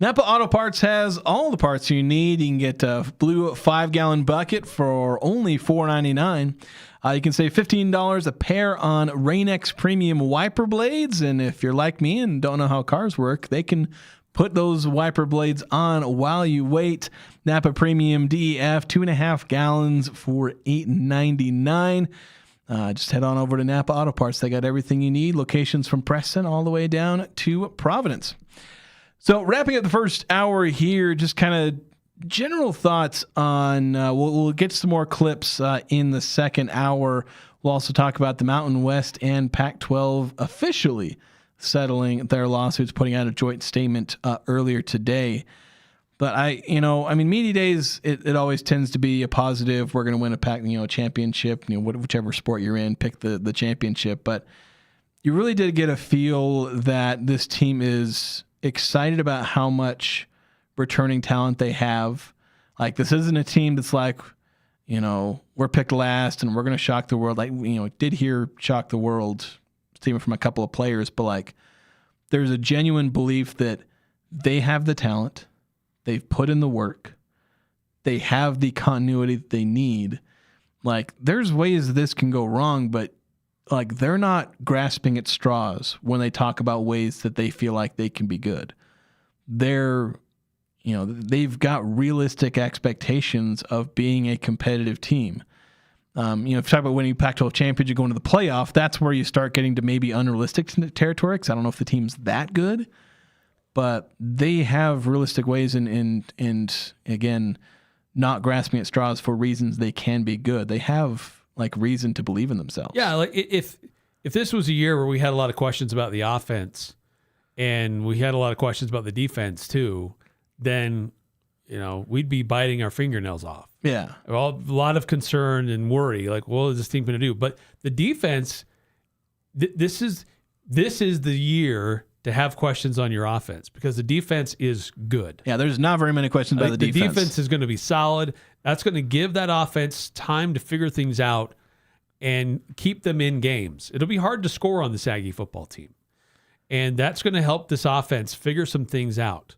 Napa Auto Parts has all the parts you need. You can get a blue 5-gallon bucket for only $4.99. You can save $15 a pair on Rain-X premium wiper blades. And if you're like me and don't know how cars work, they can put those wiper blades on while you wait. Napa Premium DEF, 2.5 gallons for $8.99. Just head on over to Napa Auto Parts. They got everything you need. Locations from Preston all the way down to Providence. So wrapping up the first hour here, just kind of general thoughts on, we'll get some more clips in the second hour. We'll also talk about the Mountain West and Pac-12 officially settling their lawsuits, putting out a joint statement earlier today. But media days, it always tends to be a positive. We're going to win a championship, whichever sport you're in, pick the championship. But you really did get a feel that this team is excited about how much returning talent they have. Like, this isn't a team that's like, we're picked last and we're going to shock the world. Like, did hear shock the world, even from a couple of players, but like, there's a genuine belief that they have the talent, they've put in the work, they have the continuity that they need. Like, there's ways this can go wrong, but like, they're not grasping at straws when they talk about ways that they feel like they can be good. They've got realistic expectations of being a competitive team. If you talk about winning Pac-12 championship, going to the playoff, that's where you start getting to maybe unrealistic territory, because I don't know if the team's that good, but they have realistic ways and again, not grasping at straws for reasons they can be good. They have like reason to believe in themselves. Yeah, like if this was a year where we had a lot of questions about the offense and we had a lot of questions about the defense too, then we'd be biting our fingernails off. Yeah. A lot of concern and worry, like, what is this team going to do? But the defense, this is the year to have questions on your offense, because the defense is good. Yeah, there's not very many questions about the defense. The defense is going to be solid. That's going to give that offense time to figure things out and keep them in games. It'll be hard to score on the Aggie football team. And that's going to help this offense figure some things out.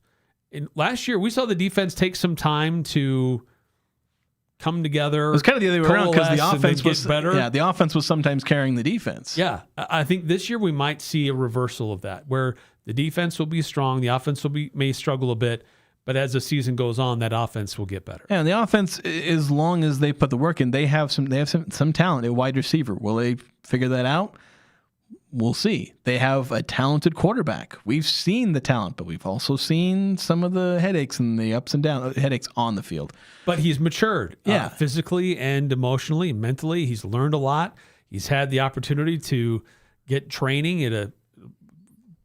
And last year, we saw the defense take some time to come together. It was kind of the other way around, because the offense was better. Yeah, the offense was sometimes carrying the defense. Yeah, I think this year we might see a reversal of that, where the defense will be strong, the offense may struggle a bit, but as the season goes on, that offense will get better. Yeah, and the offense, as long as they put the work in, they have some talent at wide receiver. Will they figure that out? We'll see. They have a talented quarterback. We've seen the talent, but we've also seen some of the headaches and the ups and downs, headaches on the field. But he's matured, physically and emotionally and mentally. He's learned a lot. He's had the opportunity to get training at a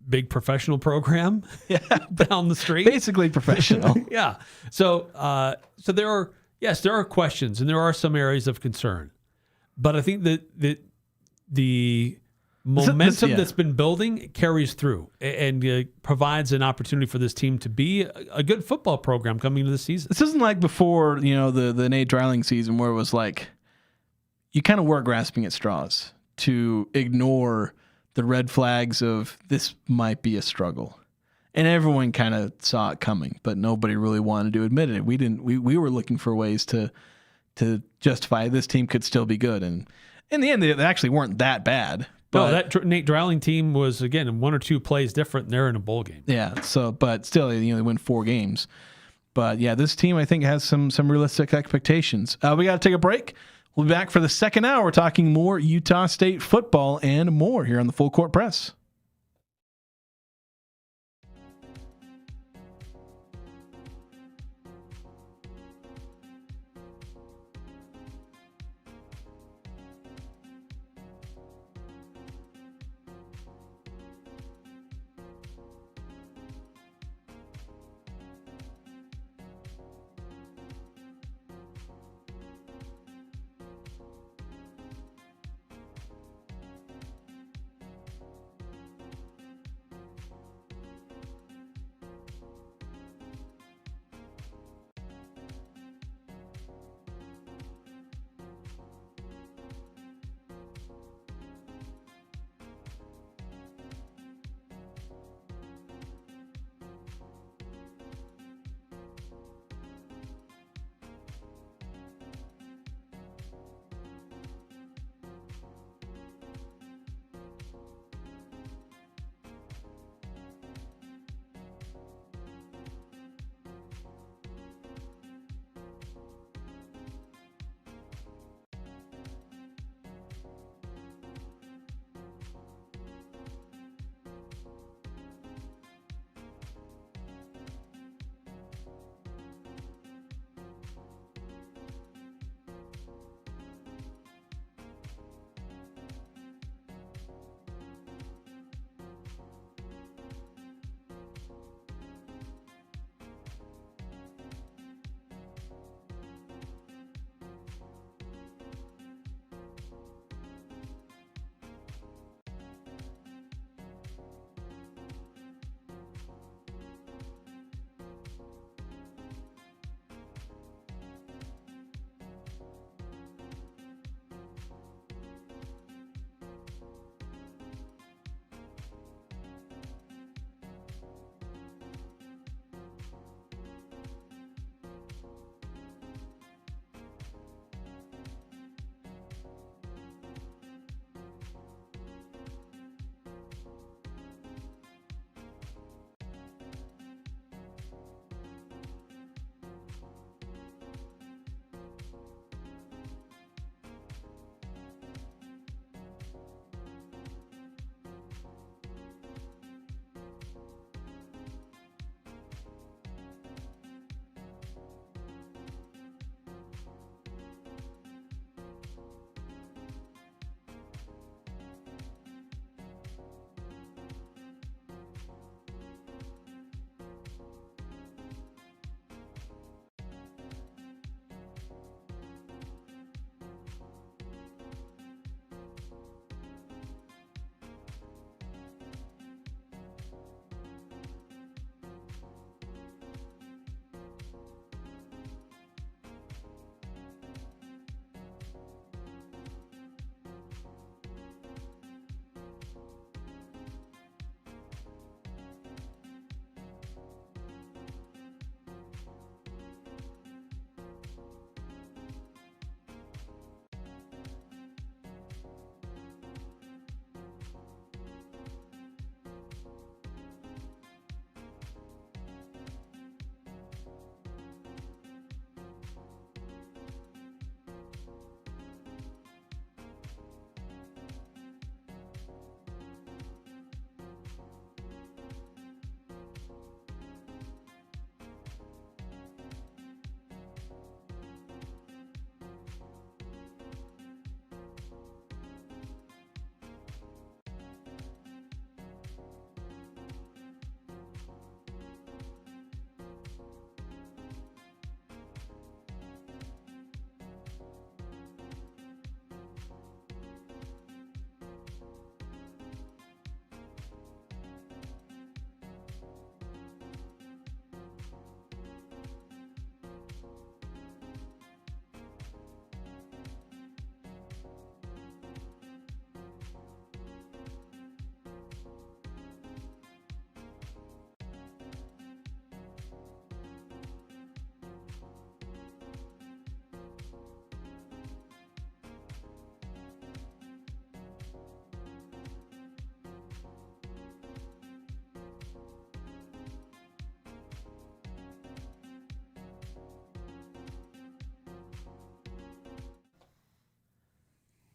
big professional program down the street. Basically professional. Yeah. So there are questions and there are some areas of concern. But I think that the momentum that's been building carries through and provides an opportunity for this team to be a good football program coming into the season. This isn't like before, the Nate Dreiling season, where it was like you kind of were grasping at straws to ignore the red flags of this might be a struggle. And everyone kind of saw it coming, but nobody really wanted to admit it. We were looking for ways to justify this team could still be good. And in the end, they actually weren't that bad. But that Nate Dreiling team was, again, 1 or 2 plays different, and they're in a bowl game. Yeah. So, but still, they win 4 games. But yeah, this team, I think, has some realistic expectations. We got to take a break. We'll be back for the second hour talking more Utah State football and more here on the Full Court Press.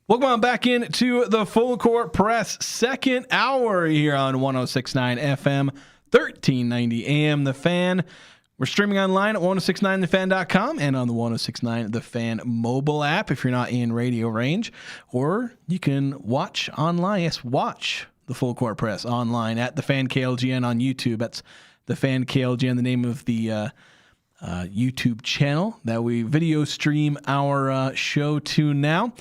Welcome on back in to the Full Court Press second hour here on 106.9 FM, 1390 AM The Fan. We're streaming online at 1069thefan.com and on the 1069 The Fan mobile app if you're not in radio range. Or you can watch online. Yes, watch the Full Court Press online at The Fan KLGN on YouTube. That's The Fan KLGN, the name of the YouTube channel that we video stream our show to now.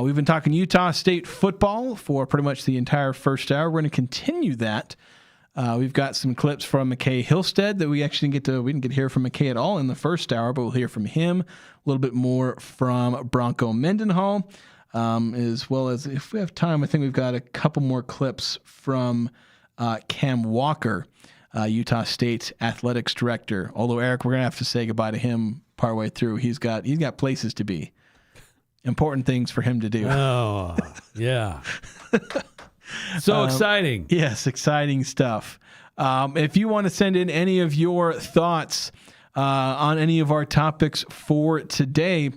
We've been talking Utah State football for pretty much the entire first hour. We're going to continue that. We've got some clips from McCae Hillstead that we actually didn't get to hear from McCae at all in the first hour, but we'll hear from him. A little bit more from Bronco Mendenhall, as well as, if we have time, I think we've got a couple more clips from Cam Walker, Utah State's athletics director. Although, Eric, we're going to have to say goodbye to him partway through. He's got places to be. Important things for him to do. Oh, yeah. So exciting. Yes, exciting stuff. If you want to send in any of your thoughts on any of our topics for today,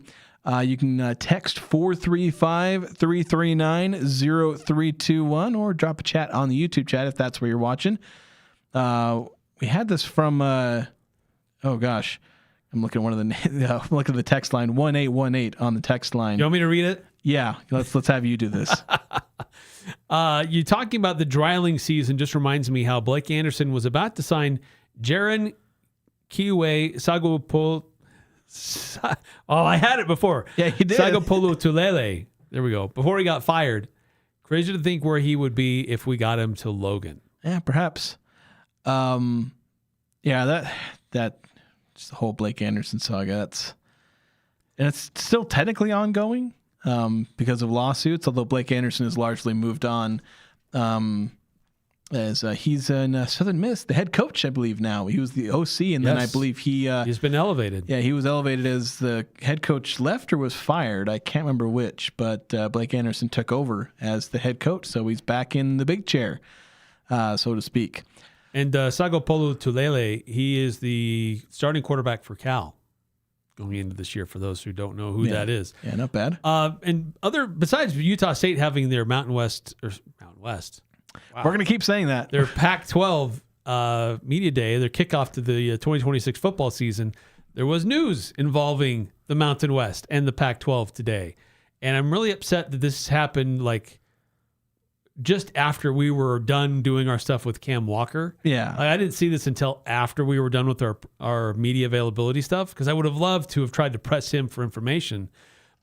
you can text 435-339-0321 or drop a chat on the YouTube chat if that's where you're watching. We had this from, I'm looking at one of the look at the text line 1818 on the text line. You want me to read it? Yeah, let's have you do this. You talking about the dryling season just reminds me how Blake Anderson was about to sign Jaron Kiwe Sagopol. Oh, I had it before. Yeah, you did. Sagopolo Tulele. There we go. Before he got fired. Crazy to think where he would be if we got him to Logan. Yeah, perhaps. That just the whole Blake Anderson saga. It's still technically ongoing because of lawsuits, although Blake Anderson has largely moved on as he's in Southern Miss, the head coach, I believe now. He was the OC, and then I believe he's been elevated. Yeah, he was elevated as the head coach left or was fired. I can't remember which, but Blake Anderson took over as the head coach, so he's back in the big chair, so to speak. And Sagopolo Tulele, he is the starting quarterback for Cal going into this year, for those who don't know who that is. Yeah, not bad. And besides Utah State having their Mountain West. Wow. We're going to keep saying that. Their Pac-12 media day, their kickoff to the 2026 football season, there was news involving the Mountain West and the Pac-12 today. And I'm really upset that this happened just after we were done doing our stuff with Cam Walker. Yeah. I didn't see this until after we were done with our media availability stuff, because I would have loved to have tried to press him for information.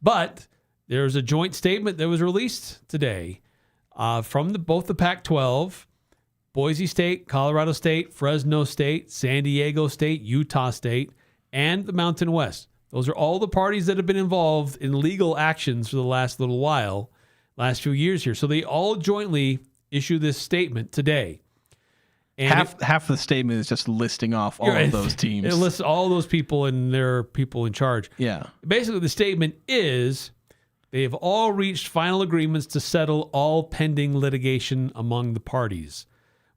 But there's a joint statement that was released today from both the Pac-12, Boise State, Colorado State, Fresno State, San Diego State, Utah State, and the Mountain West. Those are all the parties that have been involved in legal actions for the last little while. Last few years here. So they all jointly issue this statement today. And half the statement is just listing off all of those teams. It lists all those people and their people in charge. Yeah. Basically, the statement is they have all reached final agreements to settle all pending litigation among the parties.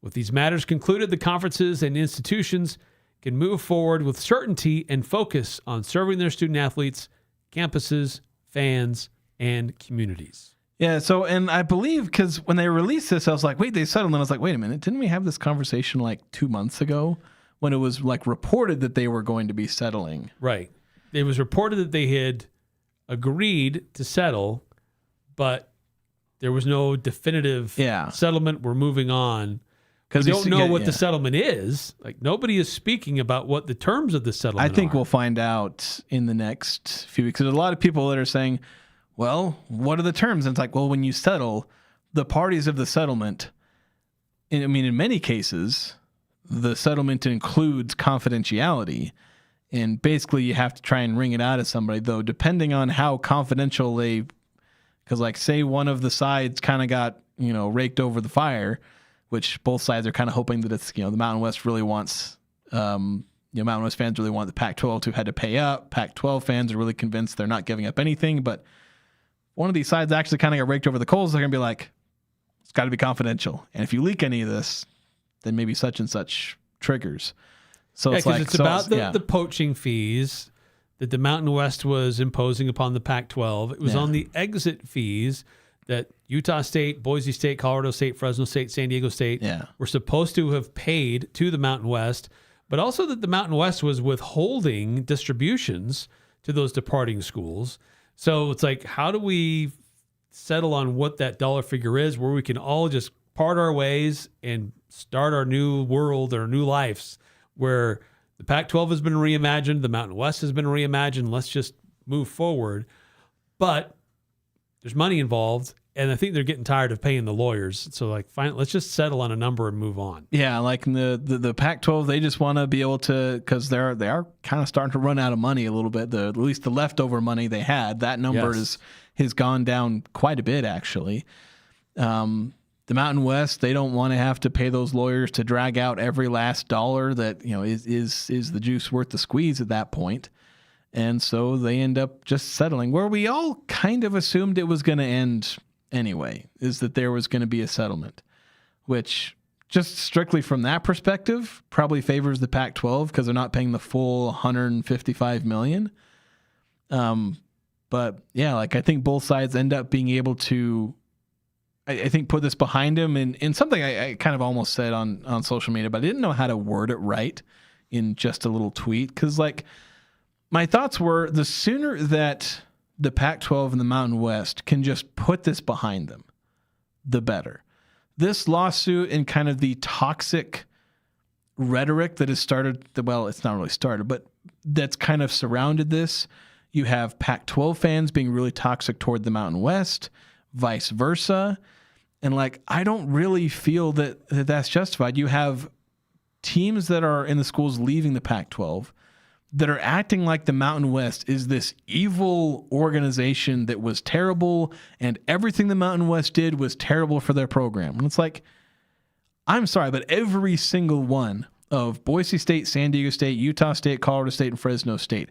With these matters concluded, the conferences and institutions can move forward with certainty and focus on serving their student athletes, campuses, fans, and communities. Yeah, so, and I believe, because when they released this, I was like, wait, they settled, and I was like, wait a minute, didn't we have this conversation 2 months ago when it was reported that they were going to be settling? Right. It was reported that they had agreed to settle, but there was no definitive settlement. We're moving on. Because we don't know what the settlement is. Nobody is speaking about what the terms of the settlement are. I think we'll find out in the next few weeks. There's a lot of people that are saying, well, what are the terms? And it's when you settle, the parties of the settlement, in many cases, the settlement includes confidentiality. And basically, you have to try and wring it out of somebody, though, depending on how confidential because, say, one of the sides kind of got, raked over the fire, which both sides are kind of hoping that it's, the Mountain West really wants, Mountain West fans really want the Pac-12 to have had to pay up. Pac-12 fans are really convinced they're not giving up anything, but one of these sides actually kind of got raked over the coals. They're going to be like, it's got to be confidential. And if you leak any of this, then maybe such and such triggers. So it's about the poaching fees that the Mountain West was imposing upon the Pac-12. It was on the exit fees that Utah State, Boise State, Colorado State, Fresno State, San Diego State were supposed to have paid to the Mountain West, but also that the Mountain West was withholding distributions to those departing schools. So it's like, how do we settle on what that dollar figure is where we can all just part our ways and start our new world or new lives where the Pac-12 has been reimagined, the Mountain West has been reimagined. Let's just move forward. But there's money involved, and I think they're getting tired of paying the lawyers. So, like, fine, let's just settle on a number and move on. Yeah, like in the Pac-12, they just want to be able to, because they are kind of starting to run out of money a little bit. At least the leftover money they had, that number has gone down quite a bit, actually. The Mountain West, they don't want to have to pay those lawyers to drag out every last dollar that, is the juice worth the squeeze at that point. And so they end up just settling where we all kind of assumed it was going to end anyway, is that there was going to be a settlement, which just strictly from that perspective probably favors the Pac-12 because they're not paying the full $155 million. But yeah, like I think both sides end up being able to, I think, put this behind him. And something I kind of almost said on social media, but I didn't know how to word it right in just a little tweet. Because, like, my thoughts were the sooner that the Pac-12 and the Mountain West can just put this behind them, the better. This lawsuit and kind of the toxic rhetoric that has started, well, it's not really started, but that's kind of surrounded this. You have Pac-12 fans being really toxic toward the Mountain West, vice versa. And like, I don't really feel that that's justified. You have teams that are in the schools leaving the Pac-12 that are acting like the Mountain West is this evil organization that was terrible and everything the Mountain West did was terrible for their program. And it's like, I'm sorry, but every single one of Boise State, San Diego State, Utah State, Colorado State, and Fresno State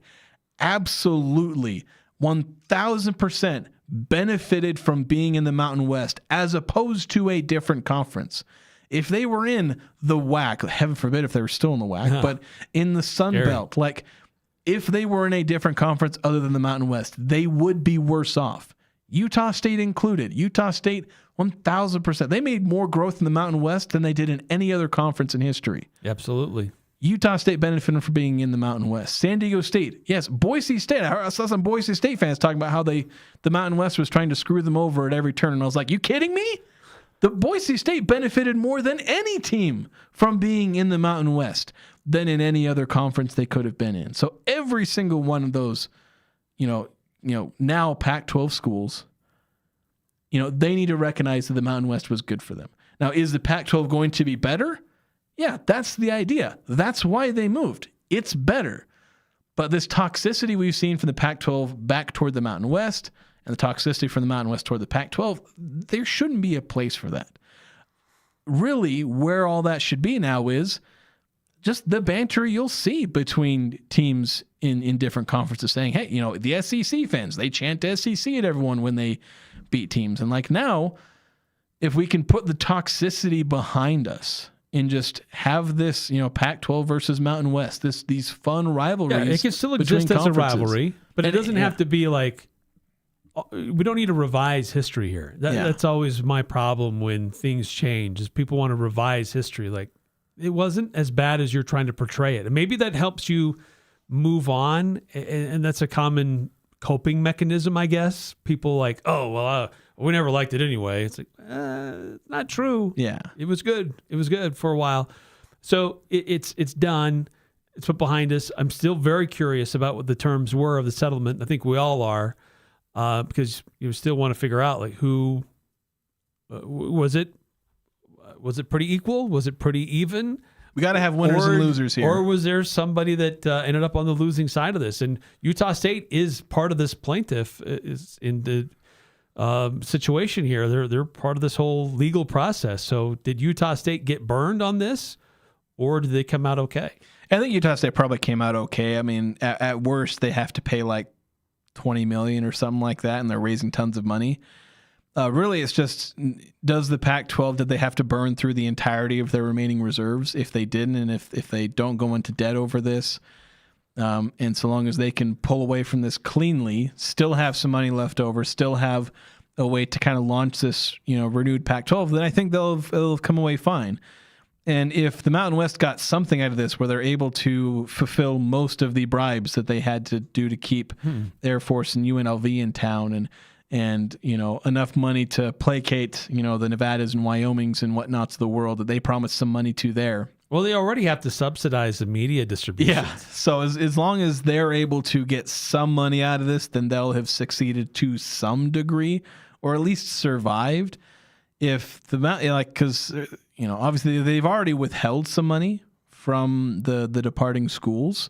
absolutely 1,000% benefited from being in the Mountain West as opposed to a different conference. If they were in the WAC, heaven forbid if they were still in the WAC, but in the Sun Belt, like if they were in a different conference other than the Mountain West, they would be worse off. Utah State included. Utah State, 1,000%. They made more growth in the Mountain West than they did in any other conference in history. Absolutely. Utah State benefited from being in the Mountain West. San Diego State, yes. Boise State, I saw some Boise State fans talking about how the Mountain West was trying to screw them over at every turn. And I was like, you kidding me? The Boise State benefited more than any team from being in the Mountain West than in any other conference they could have been in. So every single one of those, now Pac-12 schools, they need to recognize that the Mountain West was good for them. Now, is the Pac-12 going to be better? Yeah, that's the idea. That's why they moved. It's better. But this toxicity we've seen from the Pac-12 back toward the Mountain West and the toxicity from the Mountain West toward the Pac-12, there shouldn't be a place for that. Really, where all that should be now is just the banter you'll see between teams in different conferences saying, hey, the SEC fans, they chant SEC at everyone when they beat teams. And like now, if we can put the toxicity behind us and just have this, Pac-12 versus Mountain West, these fun rivalries. Yeah, it can still exist as a rivalry, but it doesn't have to be like, we don't need to revise history here. That's always my problem when things change, is people want to revise history. Like, it wasn't as bad as you're trying to portray it. And maybe that helps you move on, and that's a common coping mechanism, I guess. People like, we never liked it anyway. It's like, not true. Yeah. It was good. It was good for a while. So it's done. It's put behind us. I'm still very curious about what the terms were of the settlement. I think we all are, because you still want to figure out, like, who was it? Was it pretty equal? Was it pretty even? We got to have winners and losers here. Or was there somebody that ended up on the losing side of this? And Utah State is part of this plaintiff is in the situation here. They're part of this whole legal process. So did Utah State get burned on this, or did they come out okay? I think Utah State probably came out okay. I mean, at worst, they have to pay like $20 million or something like that, and they're raising tons of money. Really, it's just, does the Pac-12, did they have to burn through the entirety of their remaining reserves? If they didn't, and if they don't go into debt over this, And so long as they can pull away from this cleanly, still have some money left over, still have a way to kind of launch this, renewed Pac-12, then I think they'll have come away fine. And if the Mountain West got something out of this where they're able to fulfill most of the bribes that they had to do to keep Air Force and UNLV in town and enough money to placate, the Nevadas and Wyomings and whatnots of the world that they promised some money to there. Well, they already have to subsidize the media distribution. Yeah. So as long as they're able to get some money out of this, then they'll have succeeded to some degree, or at least survived. If the because obviously they've already withheld some money from the departing schools.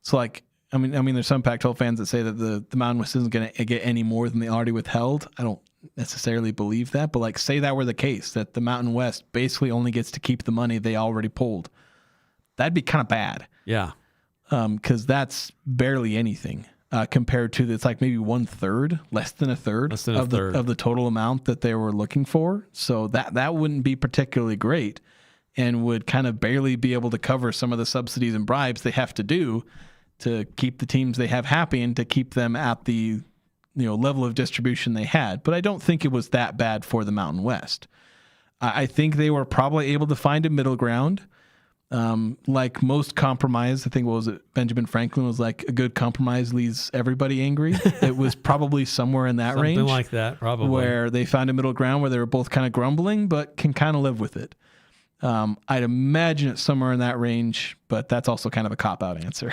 So I mean, there's some Pac-12 fans that say that the Mountain West isn't going to get any more than they already withheld. I don't necessarily believe that, but say that were the case, that the Mountain West basically only gets to keep the money they already pulled. That'd be kind of bad. Yeah. Because that's barely anything compared to it's like maybe 1/3, less than a third of the total amount that they were looking for. So that wouldn't be particularly great, and would kind of barely be able to cover some of the subsidies and bribes they have to do to keep the teams they have happy and to keep them at the level of distribution they had. But I don't think it was that bad for the Mountain West. I think they were probably able to find a middle ground. Like most compromise, I think, Benjamin Franklin was like, a good compromise leaves everybody angry. It was probably somewhere in that range. Something like that, probably. Where they found a middle ground where they were both kind of grumbling, but can kind of live with it. I'd imagine it's somewhere in that range, but that's also kind of a cop-out answer.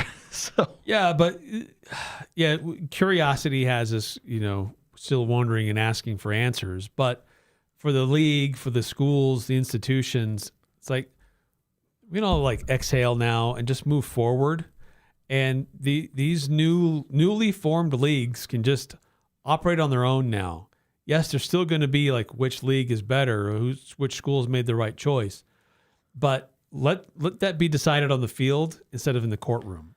Yeah, but curiosity has us, still wondering and asking for answers. But for the league, for the schools, the institutions, it's like, exhale now and just move forward. And these newly formed leagues can just operate on their own now. Yes, there's still going to be which league is better, or which schools made the right choice. But let that be decided on the field instead of in the courtroom.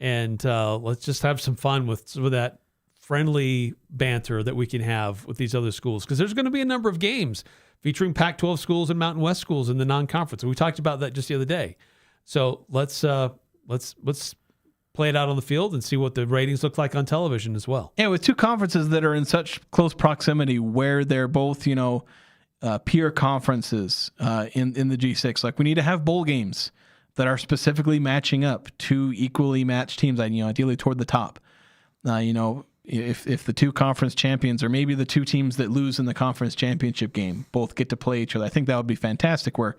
And let's just have some fun with some of that friendly banter that we can have with these other schools. Because there's going to be a number of games featuring Pac-12 schools and Mountain West schools in the non-conference. We talked about that just the other day. So let's play it out on the field and see what the ratings look like on television as well. Yeah, with two conferences that are in such close proximity where they're both, peer conferences in the G6. We need to have bowl games that are specifically matching up two equally matched teams, ideally toward the top. If the two conference champions, or maybe the two teams that lose in the conference championship game, both get to play each other, I think that would be fantastic, where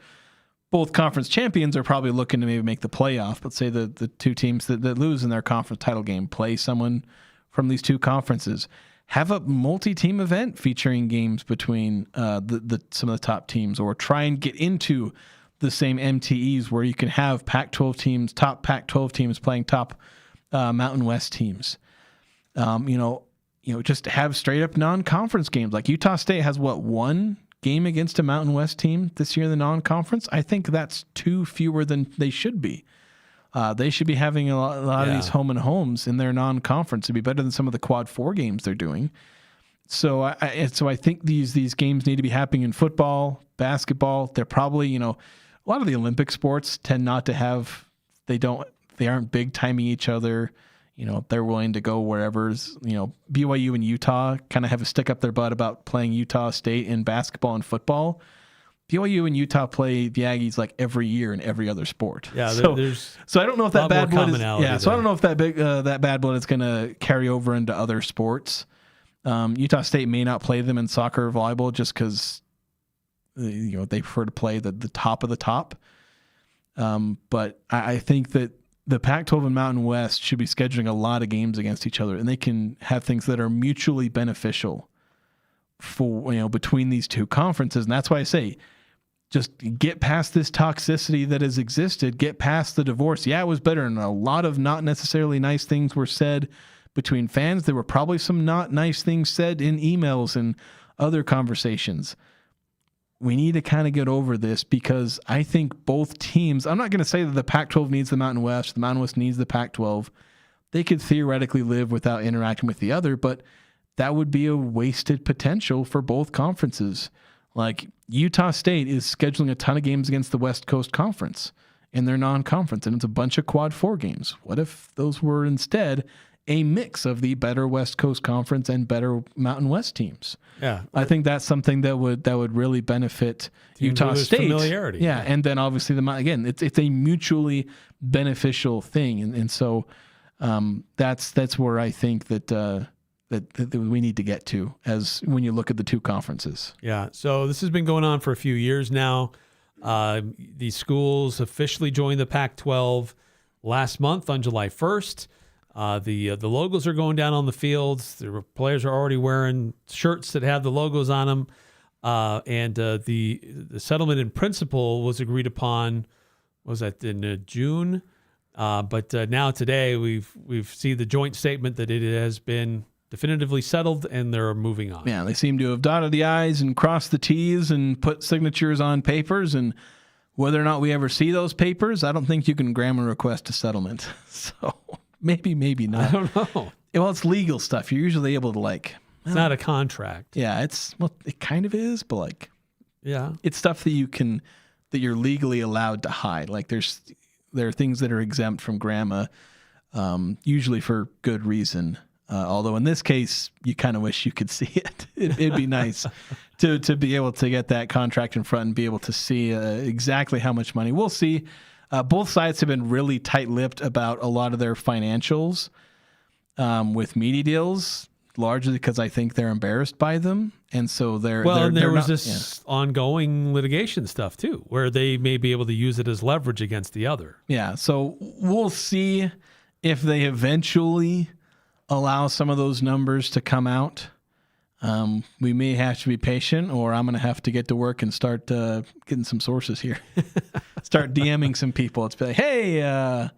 both conference champions are probably looking to maybe make the playoff, but say the two teams that lose in their conference title game play someone from these two conferences. Have a multi-team event featuring games between some of the top teams, or try and get into the same MTEs where you can have Pac-12 teams, top Pac-12 teams playing top Mountain West teams. Just have straight up non-conference games. Like Utah State has one game against a Mountain West team this year in the non-conference. I think that's two fewer than they should be. They should be having a lot of these home and homes in their non-conference. It'd be better than some of the quad 4 games they're doing. So I think these games need to be happening in football, basketball. They're probably, a lot of the Olympic sports tend not to have, they aren't big timing each other. They're willing to go wherever's, BYU and Utah kind of have a stick up their butt about playing Utah State in basketball and football. BYU and Utah play the Aggies every year in every other sport. Yeah, so I don't know if that bad blood is. Yeah, so I don't know if that bad blood is going to carry over into other sports. Utah State may not play them in soccer or volleyball just because they prefer to play the top of the top. But I think that the Pac-12 and Mountain West should be scheduling a lot of games against each other, and they can have things that are mutually beneficial for between these two conferences. And that's why I say, just get past this toxicity that has existed, get past the divorce. Yeah, it was better, and a lot of not necessarily nice things were said between fans. There were probably some not nice things said in emails and other conversations. We need to kind of get over this, because I think both teams, I'm not going to say that the Pac-12 needs the Mountain West, the Mountain West needs the Pac-12. They could theoretically live without interacting with the other, but that would be a wasted potential for both conferences. Utah State is scheduling a ton of games against the West Coast Conference, in their non-conference, and it's a bunch of Quad 4 games. What if those were instead a mix of the better West Coast Conference and better Mountain West teams? Yeah, I think that's something that would really benefit Utah State. Familiarity. Yeah, and then obviously again, it's a mutually beneficial thing, and so that's where I think that we need to get to as when you look at the two conferences. Yeah. So this has been going on for a few years now. These schools officially joined the Pac-12 last month on July 1st. The logos are going down on the fields. The players are already wearing shirts that have the logos on them. And the settlement in principle was agreed upon. Was that in June? But now today we've seen the joint statement that it has been definitively settled and they're moving on. Yeah, they seem to have dotted the I's and crossed the T's and put signatures on papers. And whether or not we ever see those papers, I don't think you can grant a request a settlement. So maybe not. I don't know. Well, it's legal stuff. You're usually able to It's not a contract. Yeah, it kind of is, but yeah, it's stuff that you're legally allowed to hide. Like there are things that are exempt from GRAMA, usually for good reason. Although in this case, you kind of wish you could see it. It'd be nice to be able to get that contract in front and be able to see exactly how much money. We'll see. Both sides have been really tight-lipped about a lot of their financials with media deals, largely because I think they're embarrassed by them. And so there was this ongoing litigation stuff too, where they may be able to use it as leverage against the other. Yeah. So we'll see if they eventually allow some of those numbers to come out. We may have to be patient, or I'm going to have to get to work and start getting some sources here. Start DMing some people. It's like, hey, you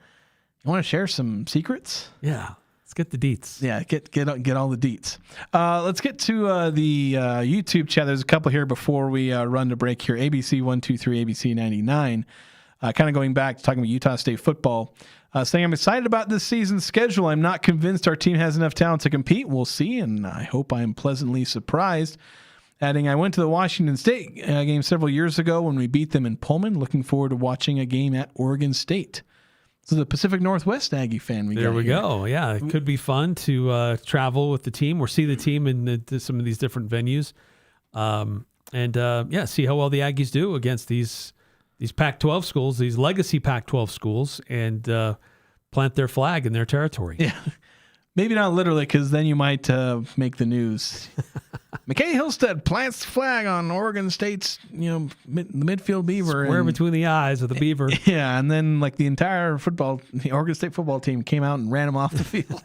want to share some secrets? Yeah. Let's get the deets. Yeah, get all the deets. Let's get to the YouTube chat. There's a couple here before we run to break here. ABC 123, ABC 99. Kind of going back to talking about Utah State football. Saying, I'm excited about this season's schedule. I'm not convinced our team has enough talent to compete. We'll see, and I hope I'm pleasantly surprised. Adding, I went to the Washington State game several years ago when we beat them in Pullman. Looking forward to watching a game at Oregon State. So the Pacific Northwest Aggie fan we got. There we go. Yeah, it could be fun to travel with the team or see the team in some of these different venues. And see how well the Aggies do against these Pac-12 schools, these legacy Pac-12 schools, and plant their flag in their territory. Yeah, maybe not literally, because then you might make the news. McCae Hillstead plants the flag on Oregon State's, the midfield beaver. Square between the eyes of the beaver. Yeah, and then the entire the Oregon State football team came out and ran him off the field.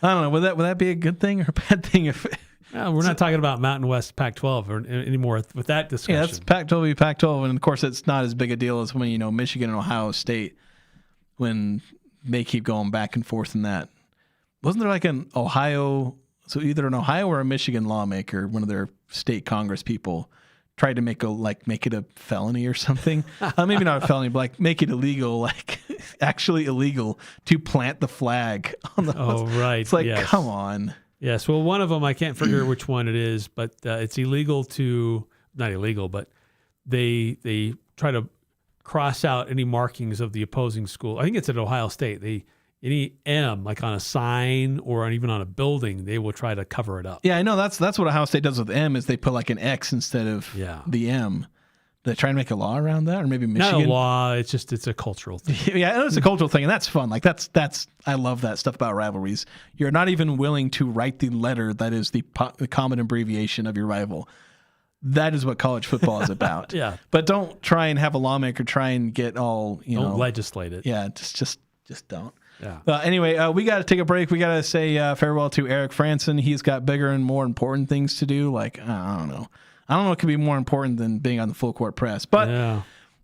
I don't know. Would that be a good thing or a bad thing if? We're not talking about Mountain West Pac-12 or anymore with that discussion. Yeah, that's Pac-12 v. Pac-12, and of course it's not as big a deal as when Michigan and Ohio State, when they keep going back and forth in that. Wasn't there an Ohio, so either an Ohio or a Michigan lawmaker, one of their state Congress people, tried to make it a felony or something? Maybe not a felony, but make it illegal, actually illegal to plant the flag on the. Oh, right. It's yes. Come on. Yes, well, one of them, I can't figure which one it is, but it's illegal not illegal, but they try to cross out any markings of the opposing school. I think it's at Ohio State. Any M, on a sign or even on a building, they will try to cover it up. Yeah, I know. That's what Ohio State does with M, is they put an X instead of the M. They try to make a law around that, or maybe Michigan. Not a law. It's a cultural thing. Yeah, it's a cultural thing, and that's fun. That's I love that stuff about rivalries. You're not even willing to write the letter that is the common abbreviation of your rival. That is what college football is about. Yeah, but don't try and have a lawmaker try and get all Don't legislate it. Yeah, just don't. Yeah. Anyway, we got to take a break. We got to say farewell to Eric Frandsen. He's got bigger and more important things to do. I don't know. I don't know what could be more important than being on the Full Court Press. But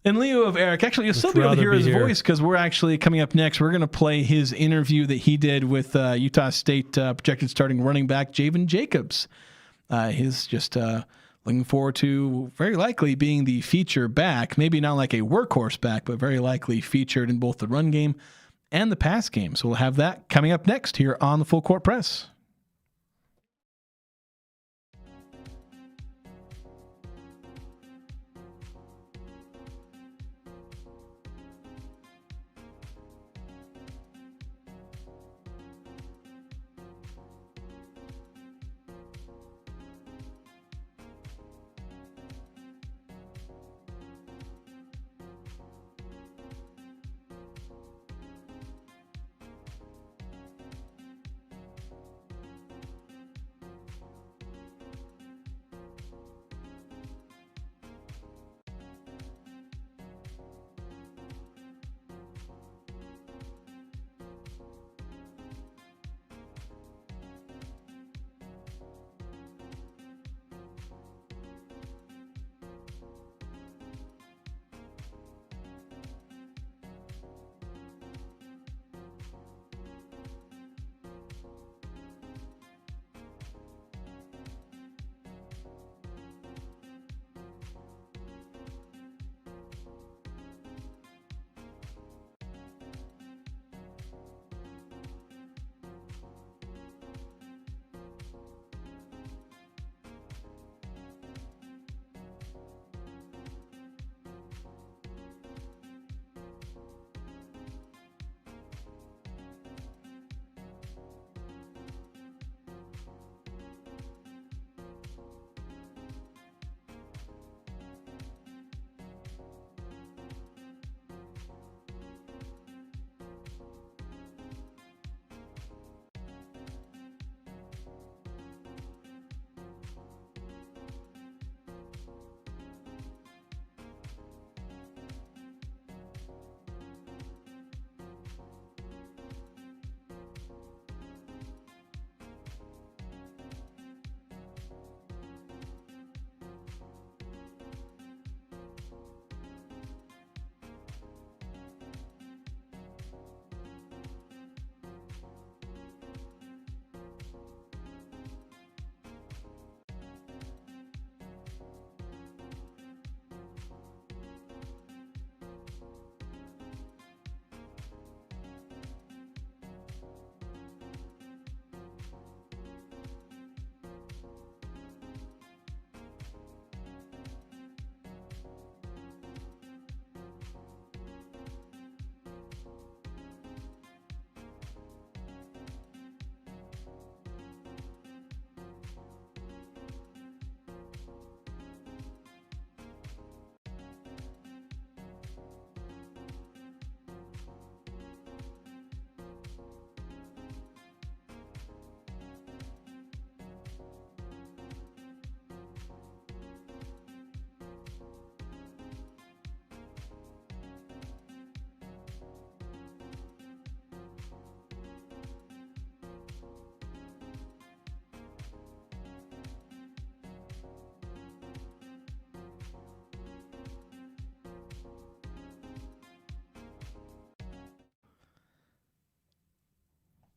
in lieu of Eric, actually, you'll still be able to hear his voice, because we're actually coming up next. We're going to play his interview that he did with Utah State projected starting running back Javen Jacobs. He's just looking forward to very likely being the feature back, maybe not like a workhorse back, but very likely featured in both the run game and the pass game. So we'll have that coming up next here on the Full Court Press.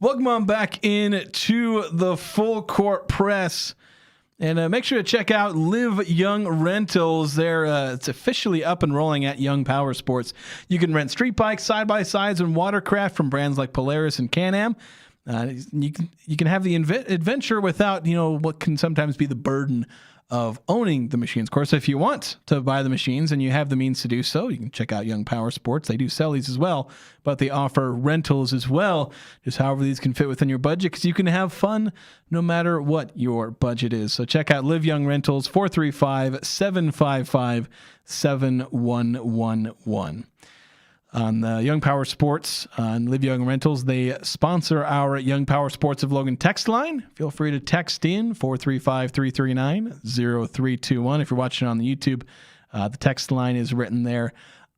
Welcome on back in to the Full Court Press. And make sure to check out Live Young Rentals. It's officially up and rolling at Young Power Sports. You can rent street bikes, side-by-sides, and watercraft from brands like Polaris and Can-Am. You can have the adventure without, what can sometimes be the burden of owning the machines. Of course, if you want to buy the machines and you have the means to do so, you can check out Young Power Sports. They do sell these as well, but they offer rentals as well, just however these can fit within your budget, because you can have fun no matter what your budget is. So check out Live Young Rentals, 435-755-7111. On Young Power Sports and Live Young Rentals, they sponsor our Young Power Sports of Logan text line. Feel free to text in 435-339-0321. If you're watching on the YouTube, the text line is written there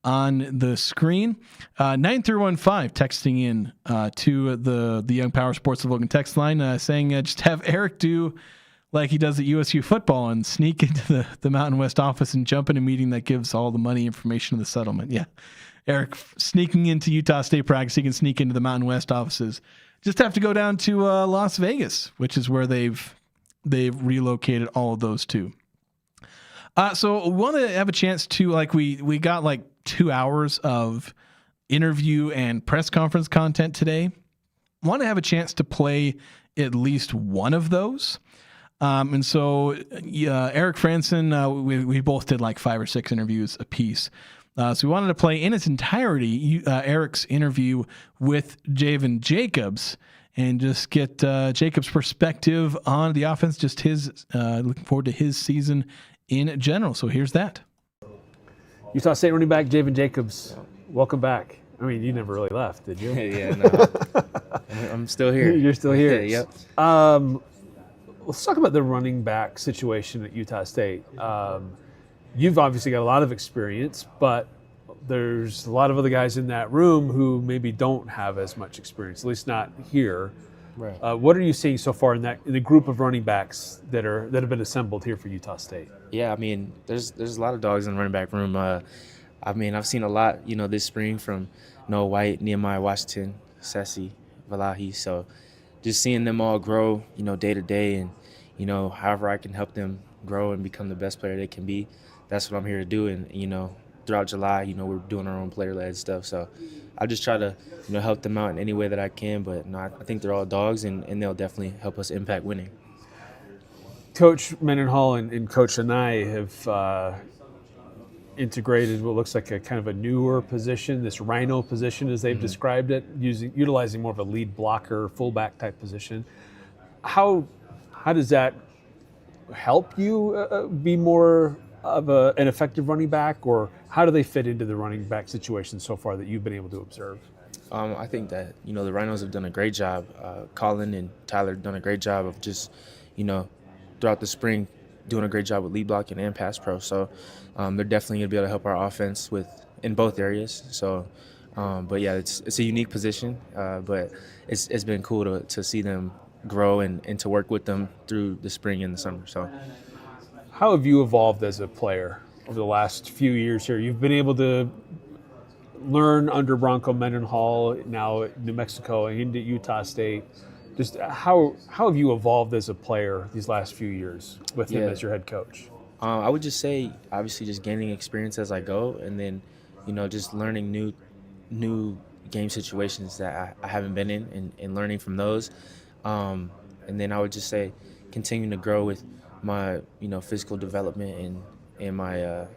on the screen. 9315 texting in to the Young Power Sports of Logan text line, saying just have Eric do like he does at USU football and sneak into the Mountain West office and jump in a meeting that gives all the money information of the settlement. Yeah. Eric sneaking into Utah State practice, he can sneak into the Mountain West offices. Just have to go down to Las Vegas, which is where they've relocated all of those to. So we want to have a chance to, we got 2 hours of interview and press conference content today. Want to have a chance to play at least one of those. And so Eric Frandsen, we both did 5 or 6 interviews apiece. So we wanted to play in its entirety Eric's interview with Javen Jacobs and just get Jacobs' perspective on the offense, just his looking forward to his season in general. So here's that. Utah State running back Javen Jacobs, welcome back. I mean, you never really left, did you? Yeah, no. I'm still here. You're still here. Yep. Let's talk about the running back situation at Utah State. You've obviously got a lot of experience, but there's a lot of other guys in that room who maybe don't have as much experience, at least not here. Right. What are you seeing so far in the group of running backs that have been assembled here for Utah State? Yeah, I mean, there's a lot of dogs in the running back room. I've seen a lot, this spring from Noah White, Nehemiah Washington, Sessi, Valahi. So just seeing them all grow, day to day, and however I can help them grow and become the best player they can be. That's what I'm here to do. And, throughout July, we're doing our own player-led stuff. So I just try to, help them out in any way that I can. But no, I think they're all dogs, and they'll definitely help us impact winning. Coach Mendenhall and Coach Anai have integrated what looks like a kind of a newer position, this rhino position as they've described it, utilizing more of a lead blocker, fullback type position. How does that help you be more of an effective running back, or how do they fit into the running back situation so far that you've been able to observe? I think that, the Rhinos have done a great job. Colin and Tyler have done a great job of just, throughout the spring, doing a great job with lead blocking and pass pro. So they're definitely going to be able to help our offense in both areas. So, but yeah, it's a unique position, but it's been cool to see them grow and to work with them through the spring and the summer. So. How have you evolved as a player over the last few years here? You've been able to learn under Bronco Mendenhall, now at New Mexico and into Utah State. Just how have you evolved as a player these last few years with him as your head coach? I would just say, obviously, just gaining experience as I go, and then, just learning new game situations that I haven't been in and learning from those. And then I would just say continuing to grow with my physical development and my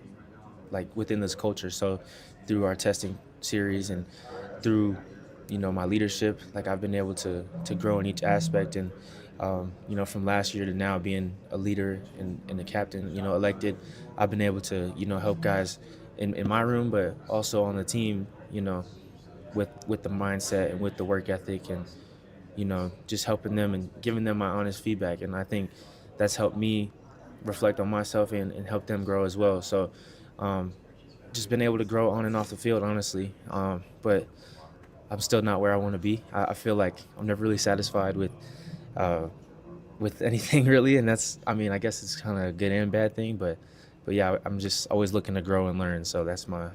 within this culture. So through our testing series and through my leadership, I've been able to grow in each aspect, and from last year to now being a leader and a captain elected, I've been able to help guys in my room, but also on the team with the mindset and with the work ethic, and just helping them and giving them my honest feedback. And I think that's helped me reflect on myself and help them grow as well. So just been able to grow on and off the field, honestly. But I'm still not where I want to be. I feel like I'm never really satisfied with anything really. And that's, I guess it's kind of a good and bad thing, but yeah, I'm just always looking to grow and learn. So that's my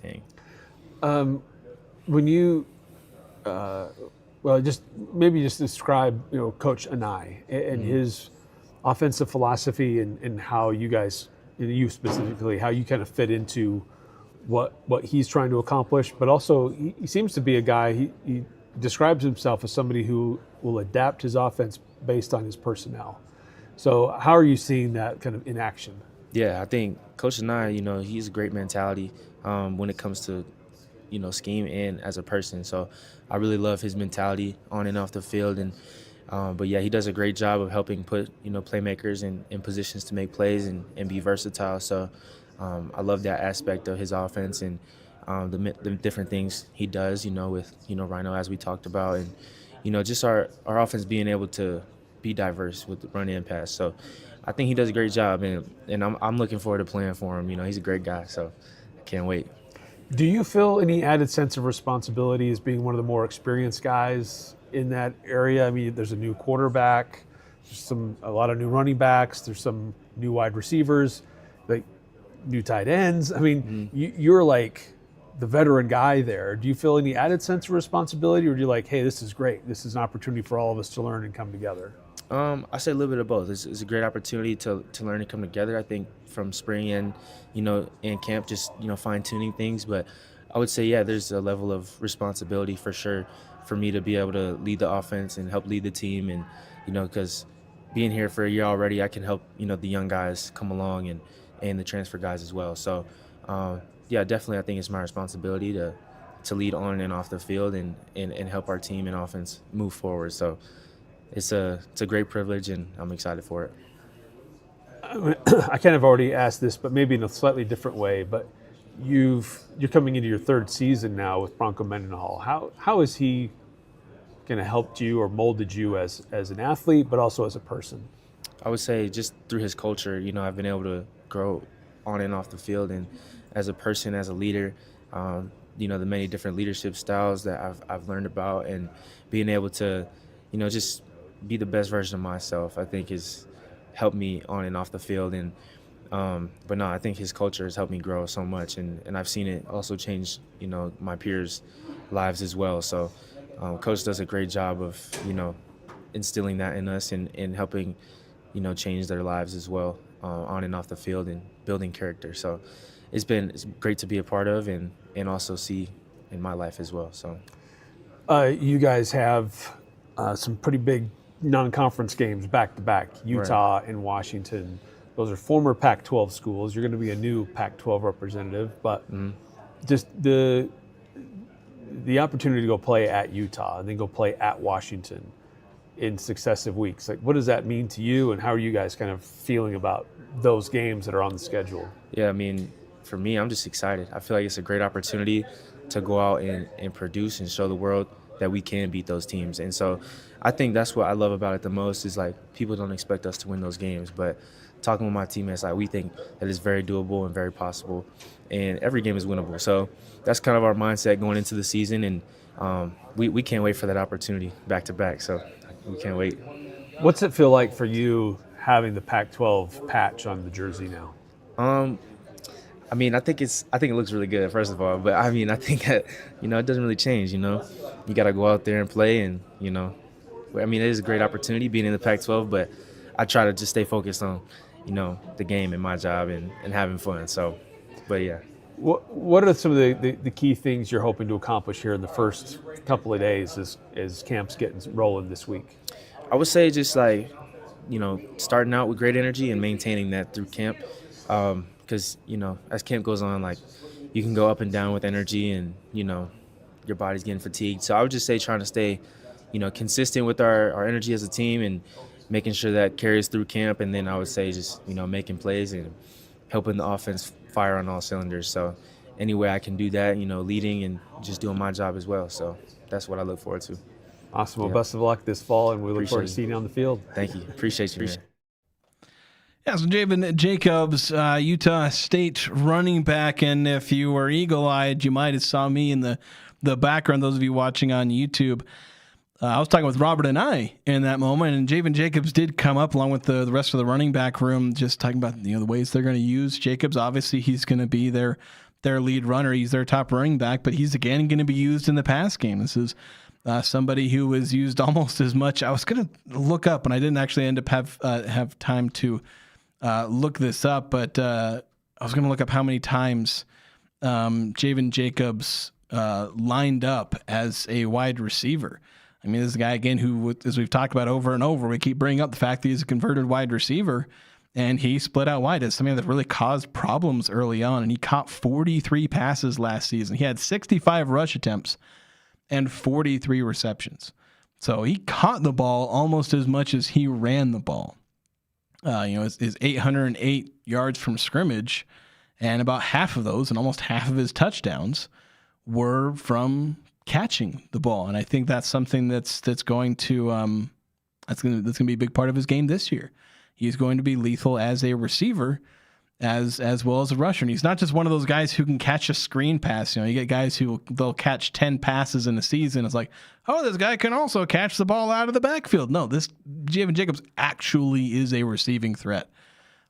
thing. When you Well, just describe, Coach Anai and his offensive philosophy and how you guys, you specifically, how you kind of fit into what he's trying to accomplish. But also, he seems to be a guy, he describes himself as somebody who will adapt his offense based on his personnel. So how are you seeing that kind of in action? Yeah, I think Coach Anai, he's a great mentality when it comes to, scheme and as a person. So I really love his mentality on and off the field. And but yeah, he does a great job of helping put, playmakers in positions to make plays and be versatile. So I love that aspect of his offense and the different things he does, with, Rhino, as we talked about, and, just our offense being able to be diverse with the run and pass. So I think he does a great job, and I'm looking forward to playing for him. He's a great guy, so I can't wait. Do you feel any added sense of responsibility as being one of the more experienced guys in that area? I mean, there's a new quarterback, there's a lot of new running backs, there's some new wide receivers, like new tight ends. I mean, you're like the veteran guy there. Do you feel any added sense of responsibility, or do you like, hey, this is great, this is an opportunity for all of us to learn and come together? I say a little bit of both. It's a great opportunity to learn and come together. I think from spring and, in camp, just, fine-tuning things. But I would say, yeah, there's a level of responsibility for sure for me to be able to lead the offense and help lead the team. And, because being here for a year already, I can help, the young guys come along and the transfer guys as well. So, yeah, definitely I think it's my responsibility to lead on and off the field and help our team and offense move forward. So it's a great privilege, and I'm excited for it. I kind of already asked this, but maybe in a slightly different way. But you're coming into your third season now with Bronco Mendenhall. How has he kind of helped you or molded you as an athlete, but also as a person? I would say just through his culture, I've been able to grow on and off the field, and as a person, as a leader, the many different leadership styles that I've learned about, and being able to, just be the best version of myself, I think has helped me on and off the field. And but no, I think his culture has helped me grow so much, and I've seen it also change, my peers' lives as well. So Coach does a great job of, instilling that in us and helping, change their lives as well on and off the field and building character. So it's great to be a part of and also see in my life as well. So you guys have some pretty big non-conference games back-to-back, Utah and Washington. Those are former Pac-12 schools. You're going to be a new Pac-12 representative, but just the opportunity to go play at Utah and then go play at Washington in successive weeks. Like, what does that mean to you, and how are you guys kind of feeling about those games that are on the schedule? Yeah, I mean, for me, I'm just excited. I feel like it's a great opportunity to go out and produce and show the world that we can beat those teams. And so I think that's what I love about it the most is, like, people don't expect us to win those games. But talking with my teammates, like, we think that it's very doable and very possible. And every game is winnable. So that's kind of our mindset going into the season. And we can't wait for that opportunity back-to-back. So we can't wait. What's it feel like for you having the Pac-12 patch on the jersey now? I mean, I think it looks really good, first of all. But, I mean, I think that, it doesn't really change, You got to go out there and play and, I mean, it is a great opportunity being in the Pac-12, but I try to just stay focused on, the game and my job and having fun. So, but, yeah. What are some of the key things you're hoping to accomplish here in the first couple of days as camp's getting rolling this week? I would say just, like, starting out with great energy and maintaining that through camp. Because, as camp goes on, like, you can go up and down with energy and, your body's getting fatigued. So I would just say trying to stay, consistent with our energy as a team and making sure that carries through camp. And then I would say just, making plays and helping the offense fire on all cylinders. So any way I can do that, leading and just doing my job as well. So that's what I look forward to. Awesome. Well, best of luck this fall, and we look forward to seeing you on the field. Thank you. Appreciate you, man. Yeah, so Javen Jacobs, Utah State running back, and if you were eagle-eyed, you might have saw me in the background, those of you watching on YouTube. I was talking with Robert and I in that moment, and Javen Jacobs did come up along with the rest of the running back room, just talking about the ways they're going to use Jacobs. Obviously, he's going to be their lead runner. He's their top running back, but he's again going to be used in the pass game. This is somebody who was used almost as much. I was going to look up, and I didn't actually end up have time to look this up, but I was going to look up how many times Javen Jacobs lined up as a wide receiver. I mean, this is a guy, again, who, as we've talked about over and over, we keep bringing up the fact that he's a converted wide receiver, and he split out wide. It's something that really caused problems early on, and he caught 43 passes last season. He had 65 rush attempts and 43 receptions. So he caught the ball almost as much as he ran the ball. His 808 yards from scrimmage, and about half of those and almost half of his touchdowns were from catching the ball. And I think that's something that's going to be a big part of his game this year. He's going to be lethal as a receiver as well as a rusher. And he's not just one of those guys who can catch a screen pass. You get guys who they'll catch 10 passes in a season. It's like, oh, this guy can also catch the ball out of the backfield. No, this Javen Jacobs actually is a receiving threat,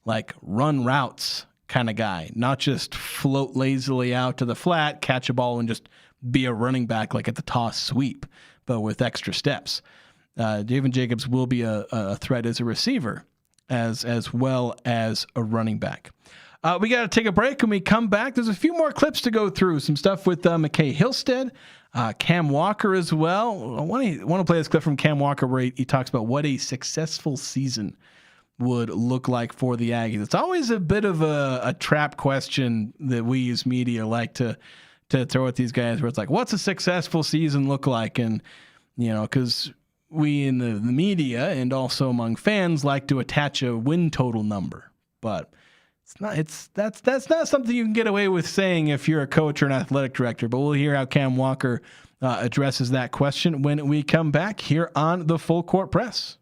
like run routes kind of guy, not just float lazily out to the flat, catch a ball and just be a running back like at the toss sweep, but with extra steps. Javen Jacobs will be a threat as a receiver as well as a running back. We got to take a break. When we come back, there's a few more clips to go through. Some stuff with McCae Hillstead, Cam Walker as well. I want to play this clip from Cam Walker where he talks about what a successful season would look like for the Aggies. It's always a bit of a trap question that we as media like to throw at these guys, where it's like, what's a successful season look like? And, because we in the media and also among fans like to attach a win total number, but that's not something you can get away with saying if you're a coach or an athletic director. But we'll hear how Cam Walker addresses that question when we come back here on the Full Court Press.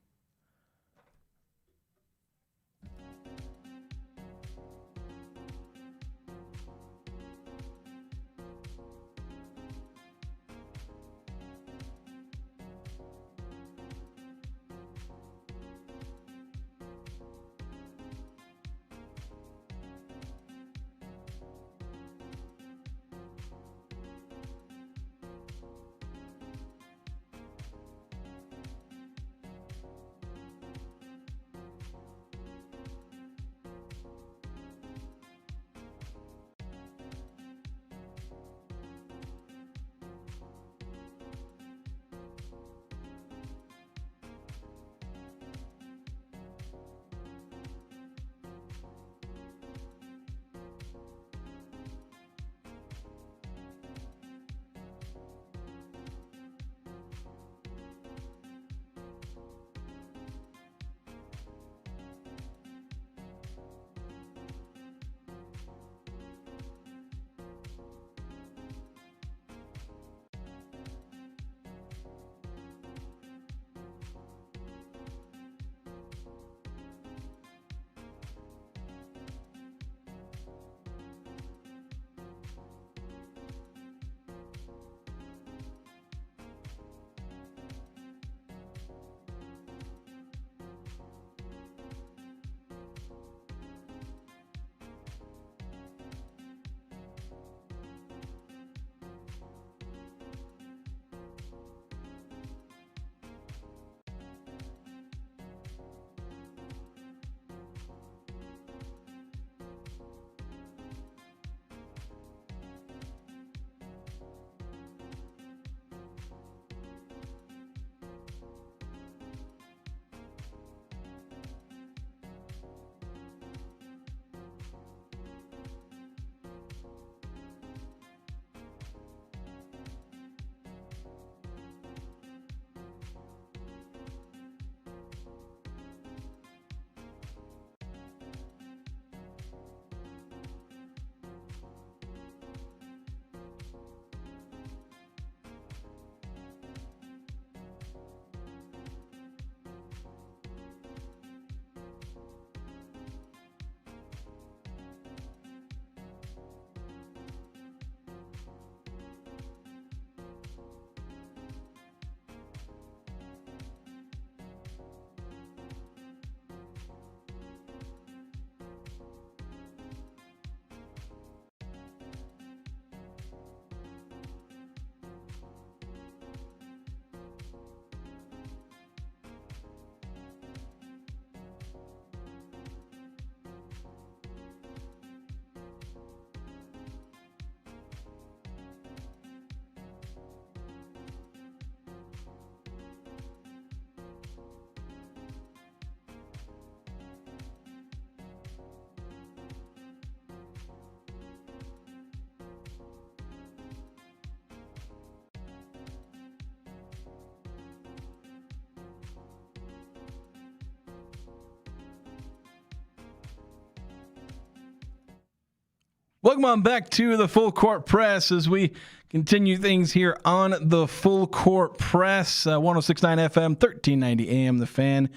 Welcome on back to the Full Court Press as we continue things here on the Full Court Press. 106.9 FM, 1390 AM, The Fan,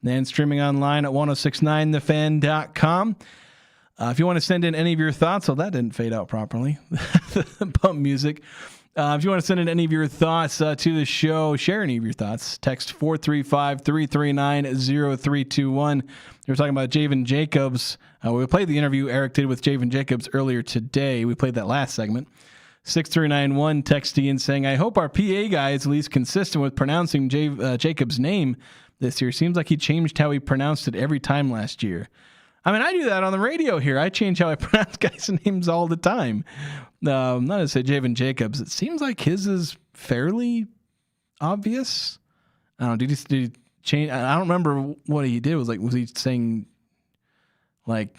and streaming online at 1069thefan.com. If you want to send in any of your thoughts, that didn't fade out properly. Pump music. If you want to send in any of your thoughts to the show, share any of your thoughts, text 435-339-0321. We were talking about Javen Jacobs. We played the interview Eric did with Javen Jacobs earlier today. We played that last segment. 6391 texting in saying, I hope our PA guy is at least consistent with pronouncing Jacobs' name this year. Seems like he changed how he pronounced it every time last year. I mean, I do that on the radio here. I change how I pronounce guys' names all the time. Not to say Javen Jacobs. It seems like his is fairly obvious. I don't know. Did he change? I don't remember what he did. Was he saying like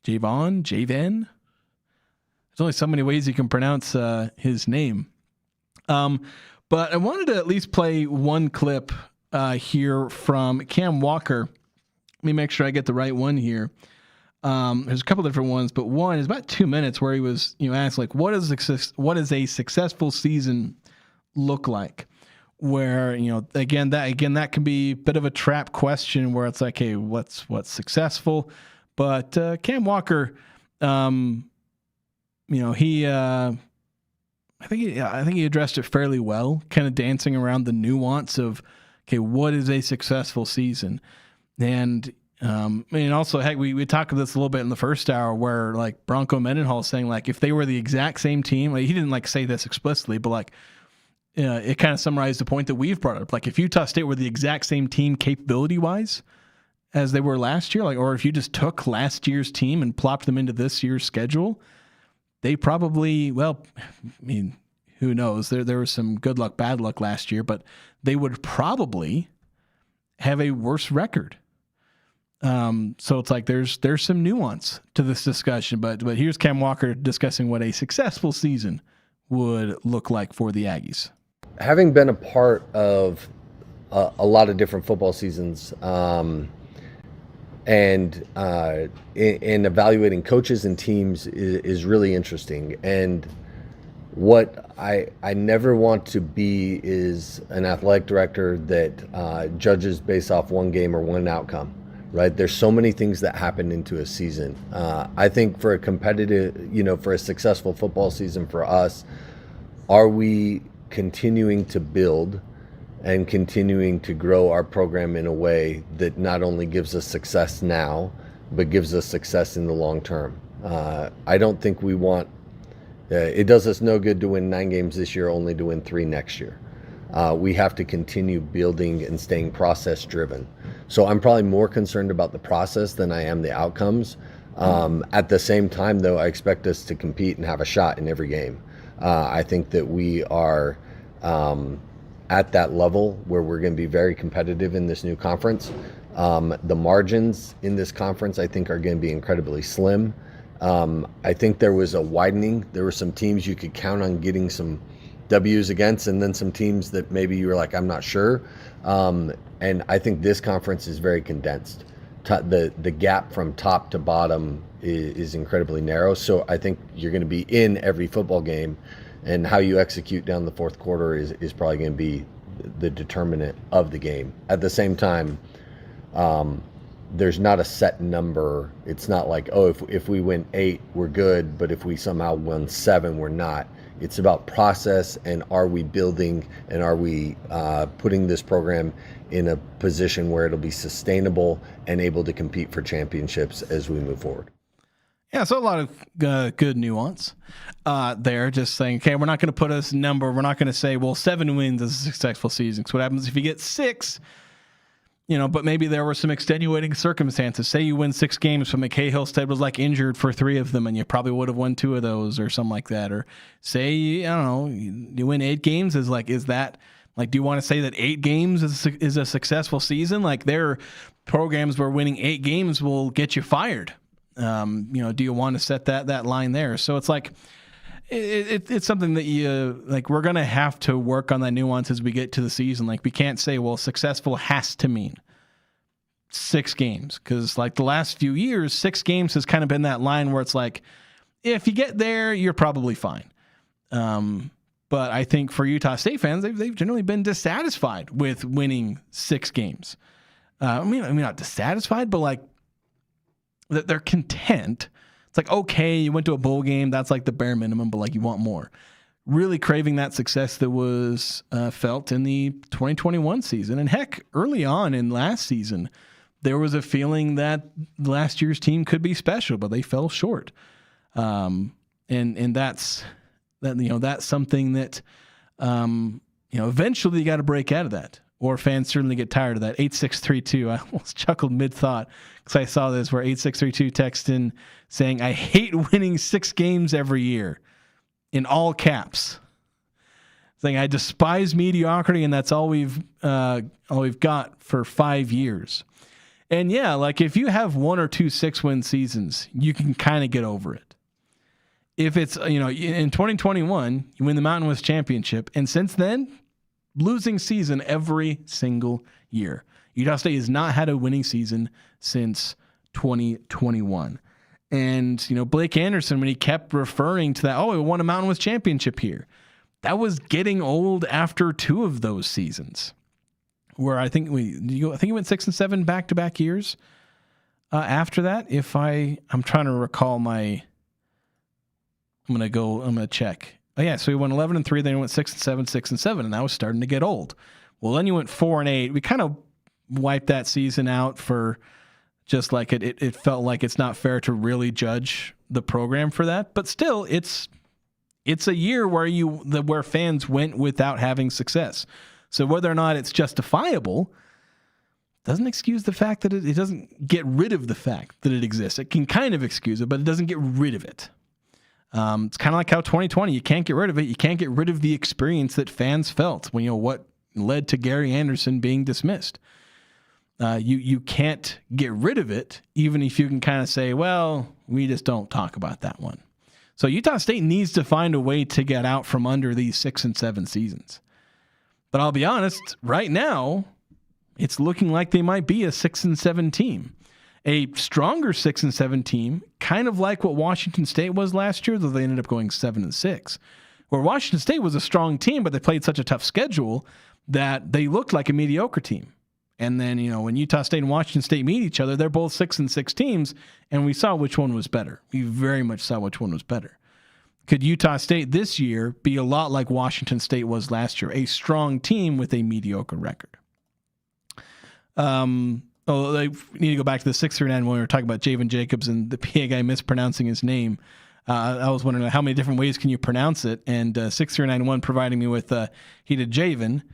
Javen? There's only so many ways you can pronounce his name. But I wanted to at least play one clip here from Cam Walker. Let me make sure I get the right one here. There's a couple different ones, but one is about 2 minutes where he was, asked like, what does a successful season look like? Where, again, that can be a bit of a trap question where it's like, hey, what's successful? But Cam Walker, I think he addressed it fairly well, kind of dancing around the nuance of, okay, what is a successful season? And also, heck, we talked about this a little bit in the first hour where like Bronco Mendenhall saying like if they were the exact same team, like he didn't like say this explicitly, but like it kind of summarized the point that we've brought up. Like if Utah State were the exact same team capability wise as they were last year, like or if you just took last year's team and plopped them into this year's schedule, they probably who knows? There was some good luck, bad luck last year, but they would probably have a worse record. So it's like there's some nuance to this discussion, but here's Cam Walker discussing what a successful season would look like for the Aggies. Having been a part of a lot of different football seasons, and in evaluating coaches and teams is really interesting. And what I never want to be is an athletic director that judges based off one game or one outcome. Right, there's so many things that happen into a season. I think for a competitive, for a successful football season for us, are we continuing to build and continuing to grow our program in a way that not only gives us success now, but gives us success in the long term? I don't think we want. It does us no good to win 9 games this year, only to win 3 next year. We have to continue building and staying process driven. So I'm probably more concerned about the process than I am the outcomes. At the same time, though, I expect us to compete and have a shot in every game. I think that we are at that level where we're going to be very competitive in this new conference. The margins in this conference, I think, are going to be incredibly slim. I think there was a widening. There were some teams you could count on getting some W's against, and then some teams that maybe you were like, I'm not sure. And I think this conference is very condensed. The gap from top to bottom is incredibly narrow. So I think you're going to be in every football game, and how you execute down the fourth quarter is probably going to be the determinant of the game. At the same time, there's not a set number. It's not like, oh, if we win 8, we're good, but if we somehow win 7, we're not. It's about process, and are we building, and are we putting this program in a position where it'll be sustainable and able to compete for championships as we move forward. Yeah, so a lot of good nuance there. Just saying, okay, we're not going to put a number. We're not going to say, well, 7 wins is a successful season. So what happens if you get 6? But maybe there were some extenuating circumstances. Say you win 6 games, but McCae Hillstead was like injured for 3 of them, and you probably would have won 2 of those or something like that. Or say, I don't know, you win 8 games. Is that like, do you want to say that 8 games is a successful season? Like, there are programs where winning 8 games will get you fired. Do you want to set that line there? So it's like, it's something that you like. We're gonna have to work on that nuance as we get to the season. Like, we can't say, well, successful has to mean 6 games, because like the last few years, 6 games has kind of been that line where it's like, if you get there, you're probably fine. But I think for Utah State fans, they've generally been dissatisfied with winning 6 games. I mean, not dissatisfied, but like they're content. It's like, okay, you went to a bowl game. That's like the bare minimum, but like you want more. Really craving that success that was felt in the 2021 season. And heck, early on in last season, there was a feeling that last year's team could be special, but they fell short. And that's something that, eventually you got to break out of that, or fans certainly get tired of that. 8632, I almost chuckled mid-thought because I saw this where 8632 texted in saying, I hate winning 6 games every year, in all caps. Saying, I despise mediocrity, and that's all we've got for 5 years. And yeah, like if you have 1 or 2 6-win seasons, you can kind of get over it. If it's, in 2021, you win the Mountain West Championship, and since then, losing season every single year. Utah State has not had a winning season since 2021. And, Blake Anderson, when he kept referring to that, we won a Mountain West Championship here, that was getting old after 2 of those seasons, where I think he went 6 and 7 back-to-back years after that. I'm trying to recall I'm going to check. Oh yeah, so he went 11 and 3, then he went 6 and 7, 6 and 7, and that was starting to get old. Well, then you went 4 and 8. We kind of wiped that season out for just like it felt like it's not fair to really judge the program for that. But still, it's a year where fans went without having success. So whether or not it's justifiable doesn't excuse the fact that it doesn't get rid of the fact that it exists. It can kind of excuse it, but it doesn't get rid of it. It's kind of like how 2020, you can't get rid of it. You can't get rid of the experience that fans felt when, what led to Gary Anderson being dismissed. You can't get rid of it, even if you can kind of say, well, we just don't talk about that one. So Utah State needs to find a way to get out from under these 6 and 7 seasons. But I'll be honest, right now, it's looking like they might be a 6 and 7 team. A stronger 6 and 7 team, kind of like what Washington State was last year, though they ended up going 7 and 6. Where Washington State was a strong team, but they played such a tough schedule that they looked like a mediocre team. And then, when Utah State and Washington State meet each other, they're both 6 and 6 teams, and we saw which one was better. We very much saw which one was better. Could Utah State this year be a lot like Washington State was last year, a strong team with a mediocre record? They need to go back to the 639 when we were talking about Javen Jacobs and the PA guy mispronouncing his name. I was wondering how many different ways can you pronounce it, and 6391 providing me with he did Javon,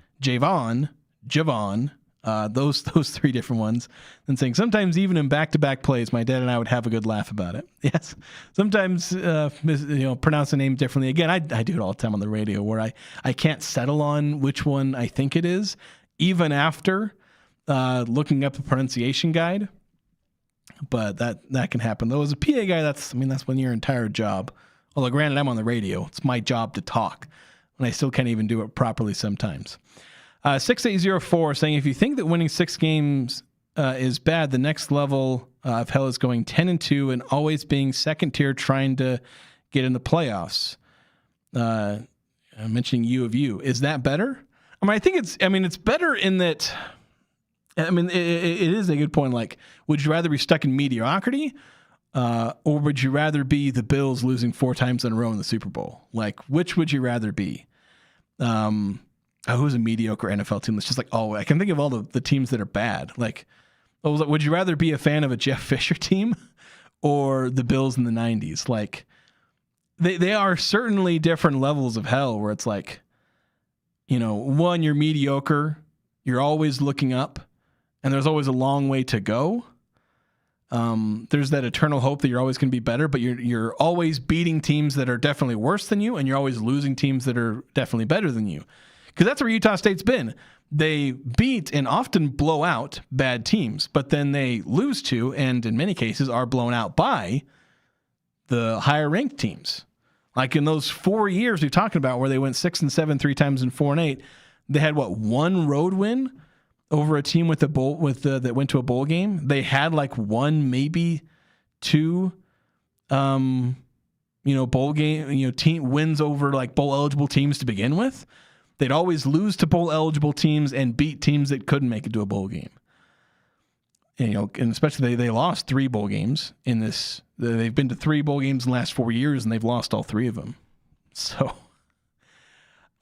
those 3 different ones, and saying sometimes even in back-to-back plays, my dad and I would have a good laugh about it. Yes, sometimes pronounce the name differently. Again, I do it all the time on the radio where I can't settle on which one I think it is, even after looking up a pronunciation guide. But that can happen. Though as a PA guy, that's when your entire job. Although granted, I'm on the radio, it's my job to talk, and I still can't even do it properly sometimes. 6804 saying, if you think that winning 6 games is bad, the next level of hell is going 10 and 2 and always being second tier, trying to get in the playoffs. I'm mentioning U of U. Is that better? I think it's better in that. It is a good point. Like, would you rather be stuck in mediocrity, or would you rather be the Bills losing 4 times in a row in the Super Bowl? Like, which would you rather be? Who's a mediocre NFL team that's just like, I can think of all the teams that are bad. Like, would you rather be a fan of a Jeff Fisher team or the Bills in the 90s? Like, they are certainly different levels of hell where it's like, one, you're mediocre, you're always looking up, and there's always a long way to go. There's that eternal hope that you're always going to be better, but you're always beating teams that are definitely worse than you, and you're always losing teams that are definitely better than you. Because that's where Utah State's been. They beat and often blow out bad teams, but then they lose to, and in many cases are blown out by, the higher ranked teams. Like in those 4 years we're talking about where they went 6 and 7 3 times and 4 and 8, they had 1 road win over a team that went to a bowl game. They had 1, maybe 2, bowl game, team wins over like bowl eligible teams to begin with. They'd always lose to bowl eligible teams and beat teams that couldn't make it to a bowl game. And, and especially they lost 3 bowl games in this. They've been to 3 bowl games in the last 4 years, and they've lost all 3 of them. So,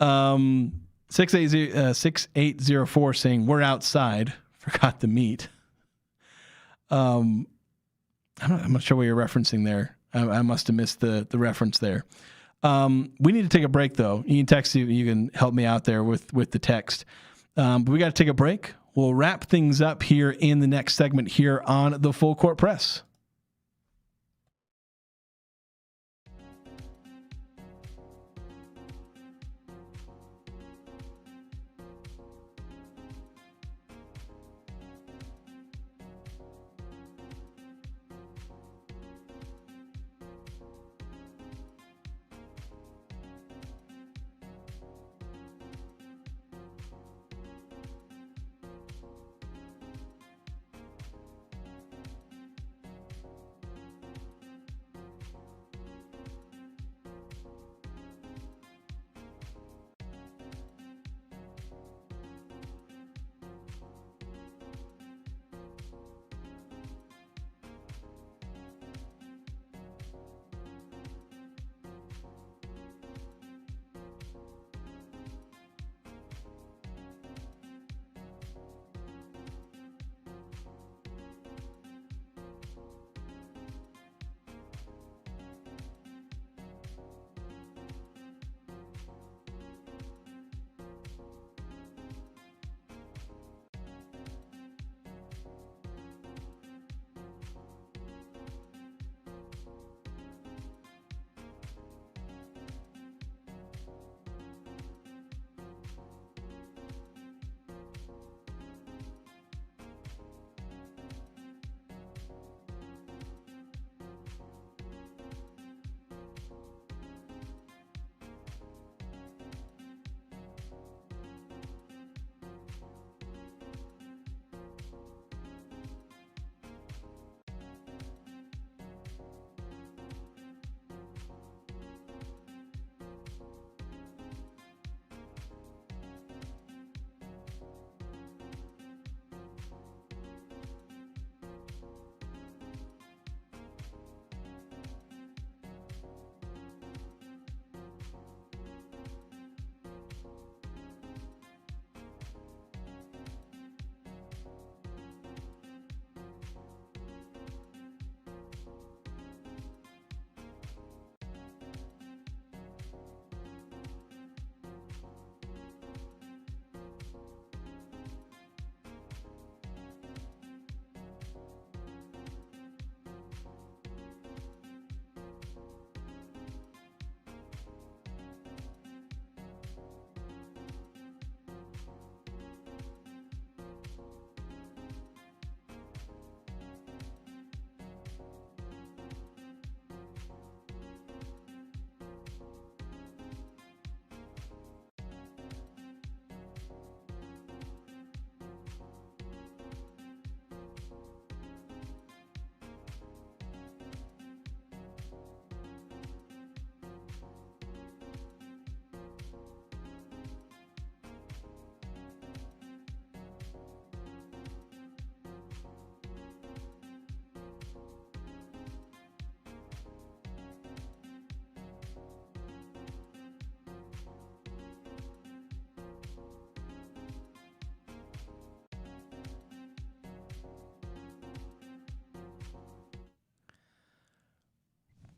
6804 saying we're outside. Forgot the meat. I'm not sure what you're referencing there. I must have missed the reference there. We need to take a break though. You can text you can help me out there with the text. But we got to take a break. We'll wrap things up here in the next segment here on the Full Court Press.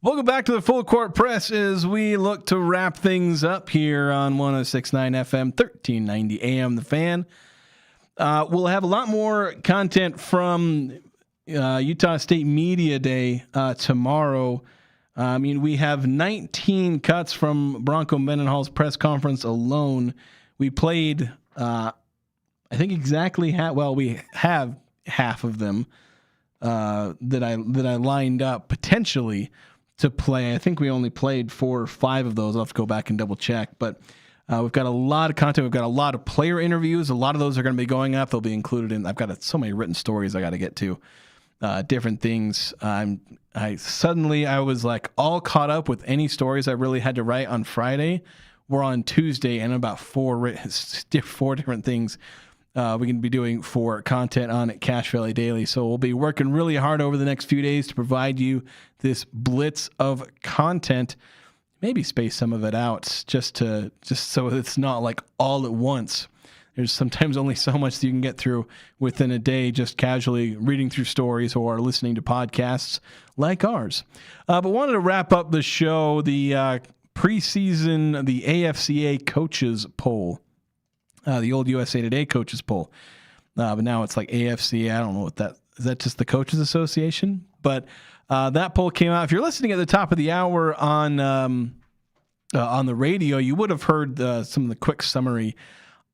Welcome back to the Full Court Press as we look to wrap things up here on 106.9 FM, 1390 AM, The Fan. We'll have a lot more content from Utah State Media Day tomorrow. We have 19 cuts from Bronco Mendenhall's press conference alone. We played, I think exactly we have half of them that I lined up potentially to play. I think we only played 4 or 5 of those. I'll have to go back and double check, but we've got a lot of content. We've got a lot of player interviews. A lot of those are going to be going up. They'll be included in, I've got so many written stories I got to get to. different things. I was like all caught up with any stories I really had to write on Friday. We're on Tuesday, and about four different things we can be doing for content on Cache Valley Daily. So we'll be working really hard over the next few days to provide you this blitz of content. Maybe space some of it out just so it's not like all at once. There's sometimes only so much that you can get through within a day just casually reading through stories or listening to podcasts like ours. But wanted to wrap up the show, the preseason, the AFCA coaches poll, the old USA Today coaches poll. But now it's like AFCA. I don't know what that is. That just the Coaches Association? But that poll came out. If you're listening at the top of the hour on the radio, you would have heard some of the quick summary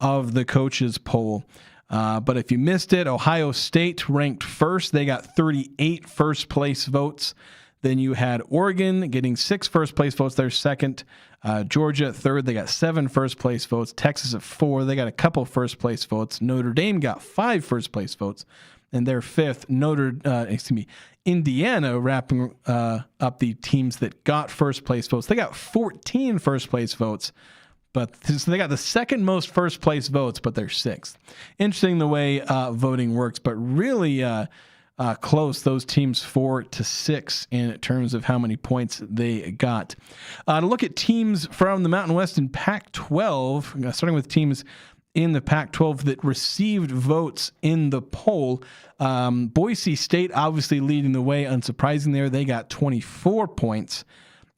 of the coaches poll. But if you missed it, Ohio State ranked first. They got 38 first place votes. Then you had Oregon getting 6 first place votes. They're second. Georgia third. They got 7 first place votes. Texas at 4. They got a couple first place votes. Notre Dame got 5 first place votes, and they're fifth. Indiana wrapping up the teams that got first place votes. They got 14 first place votes. But so they got the second most first place votes, but they're sixth. Interesting the way voting works, but really close, those teams 4 to 6 in terms of how many points they got. To look at teams from the Mountain West and Pac-12, starting with teams in the Pac-12 that received votes in the poll. Boise State obviously leading the way, unsurprising there. They got 24 points.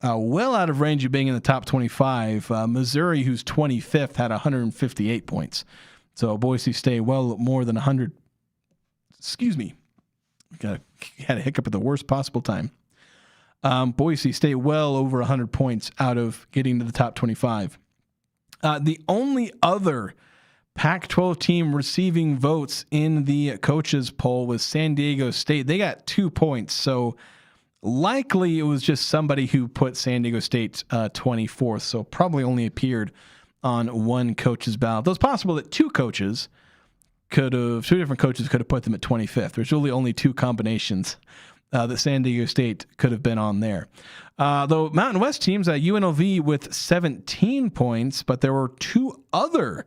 Well out of range of being in the top 25. Missouri, who's 25th, had 158 points. So Boise State, well more than 100. Excuse me. Had a hiccup at the worst possible time. Boise State, well over 100 points out of getting to the top 25. The only other Pac-12 team receiving votes in the coaches poll was San Diego State. They got 2 points. So likely it was just somebody who put San Diego State 24th, so probably only appeared on one coach's ballot. It was possible that two different coaches could have put them at 25th. There's really only 2 combinations that San Diego State could have been on there. Though Mountain West teams, UNLV with 17 points, but there were 2 other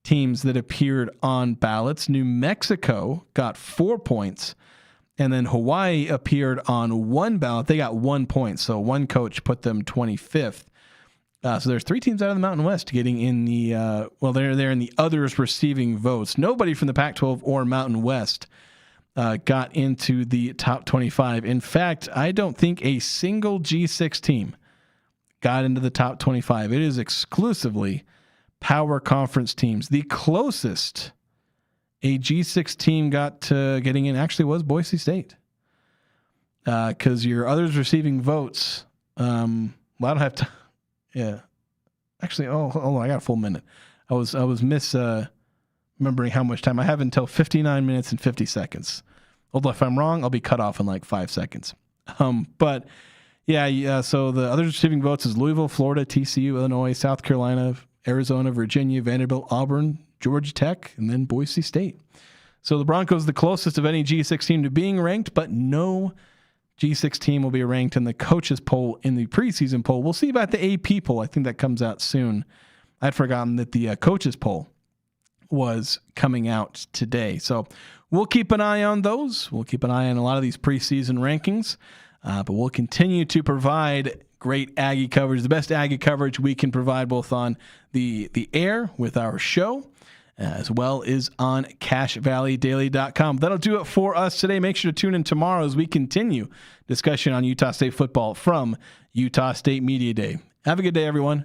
teams that appeared on ballots. New Mexico got 4 points. And then Hawaii appeared on one ballot. They got 1 point. So one coach put them 25th. So there's 3 teams out of the Mountain West getting in the, they're in the others receiving votes. Nobody from the Pac-12 or Mountain West got into the top 25. In fact, I don't think a single G6 team got into the top 25. It is exclusively power conference teams. The closest a G6 team got to getting in actually was Boise State. Because your others receiving votes, I don't have to. Yeah, actually, hold on, I got a full minute. I was remembering how much time I have until 59 minutes and 50 seconds. Although if I'm wrong, I'll be cut off in like 5 seconds. But yeah. So the others receiving votes is Louisville, Florida, TCU, Illinois, South Carolina, Arizona, Virginia, Vanderbilt, Auburn, Georgia Tech, and then Boise State. So the Broncos the closest of any G6 team to being ranked, but no G6 team will be ranked in the coaches poll in the preseason poll. We'll see about the AP poll. I think that comes out soon. I'd forgotten that the coaches poll was coming out today. So we'll keep an eye on those. We'll keep an eye on a lot of these preseason rankings, but we'll continue to provide great Aggie coverage, the best Aggie coverage we can provide both on the air with our show, as well as on CacheValleyDaily.com. That'll do it for us today. Make sure to tune in tomorrow as we continue discussion on Utah State football from Utah State Media Day. Have a good day, everyone.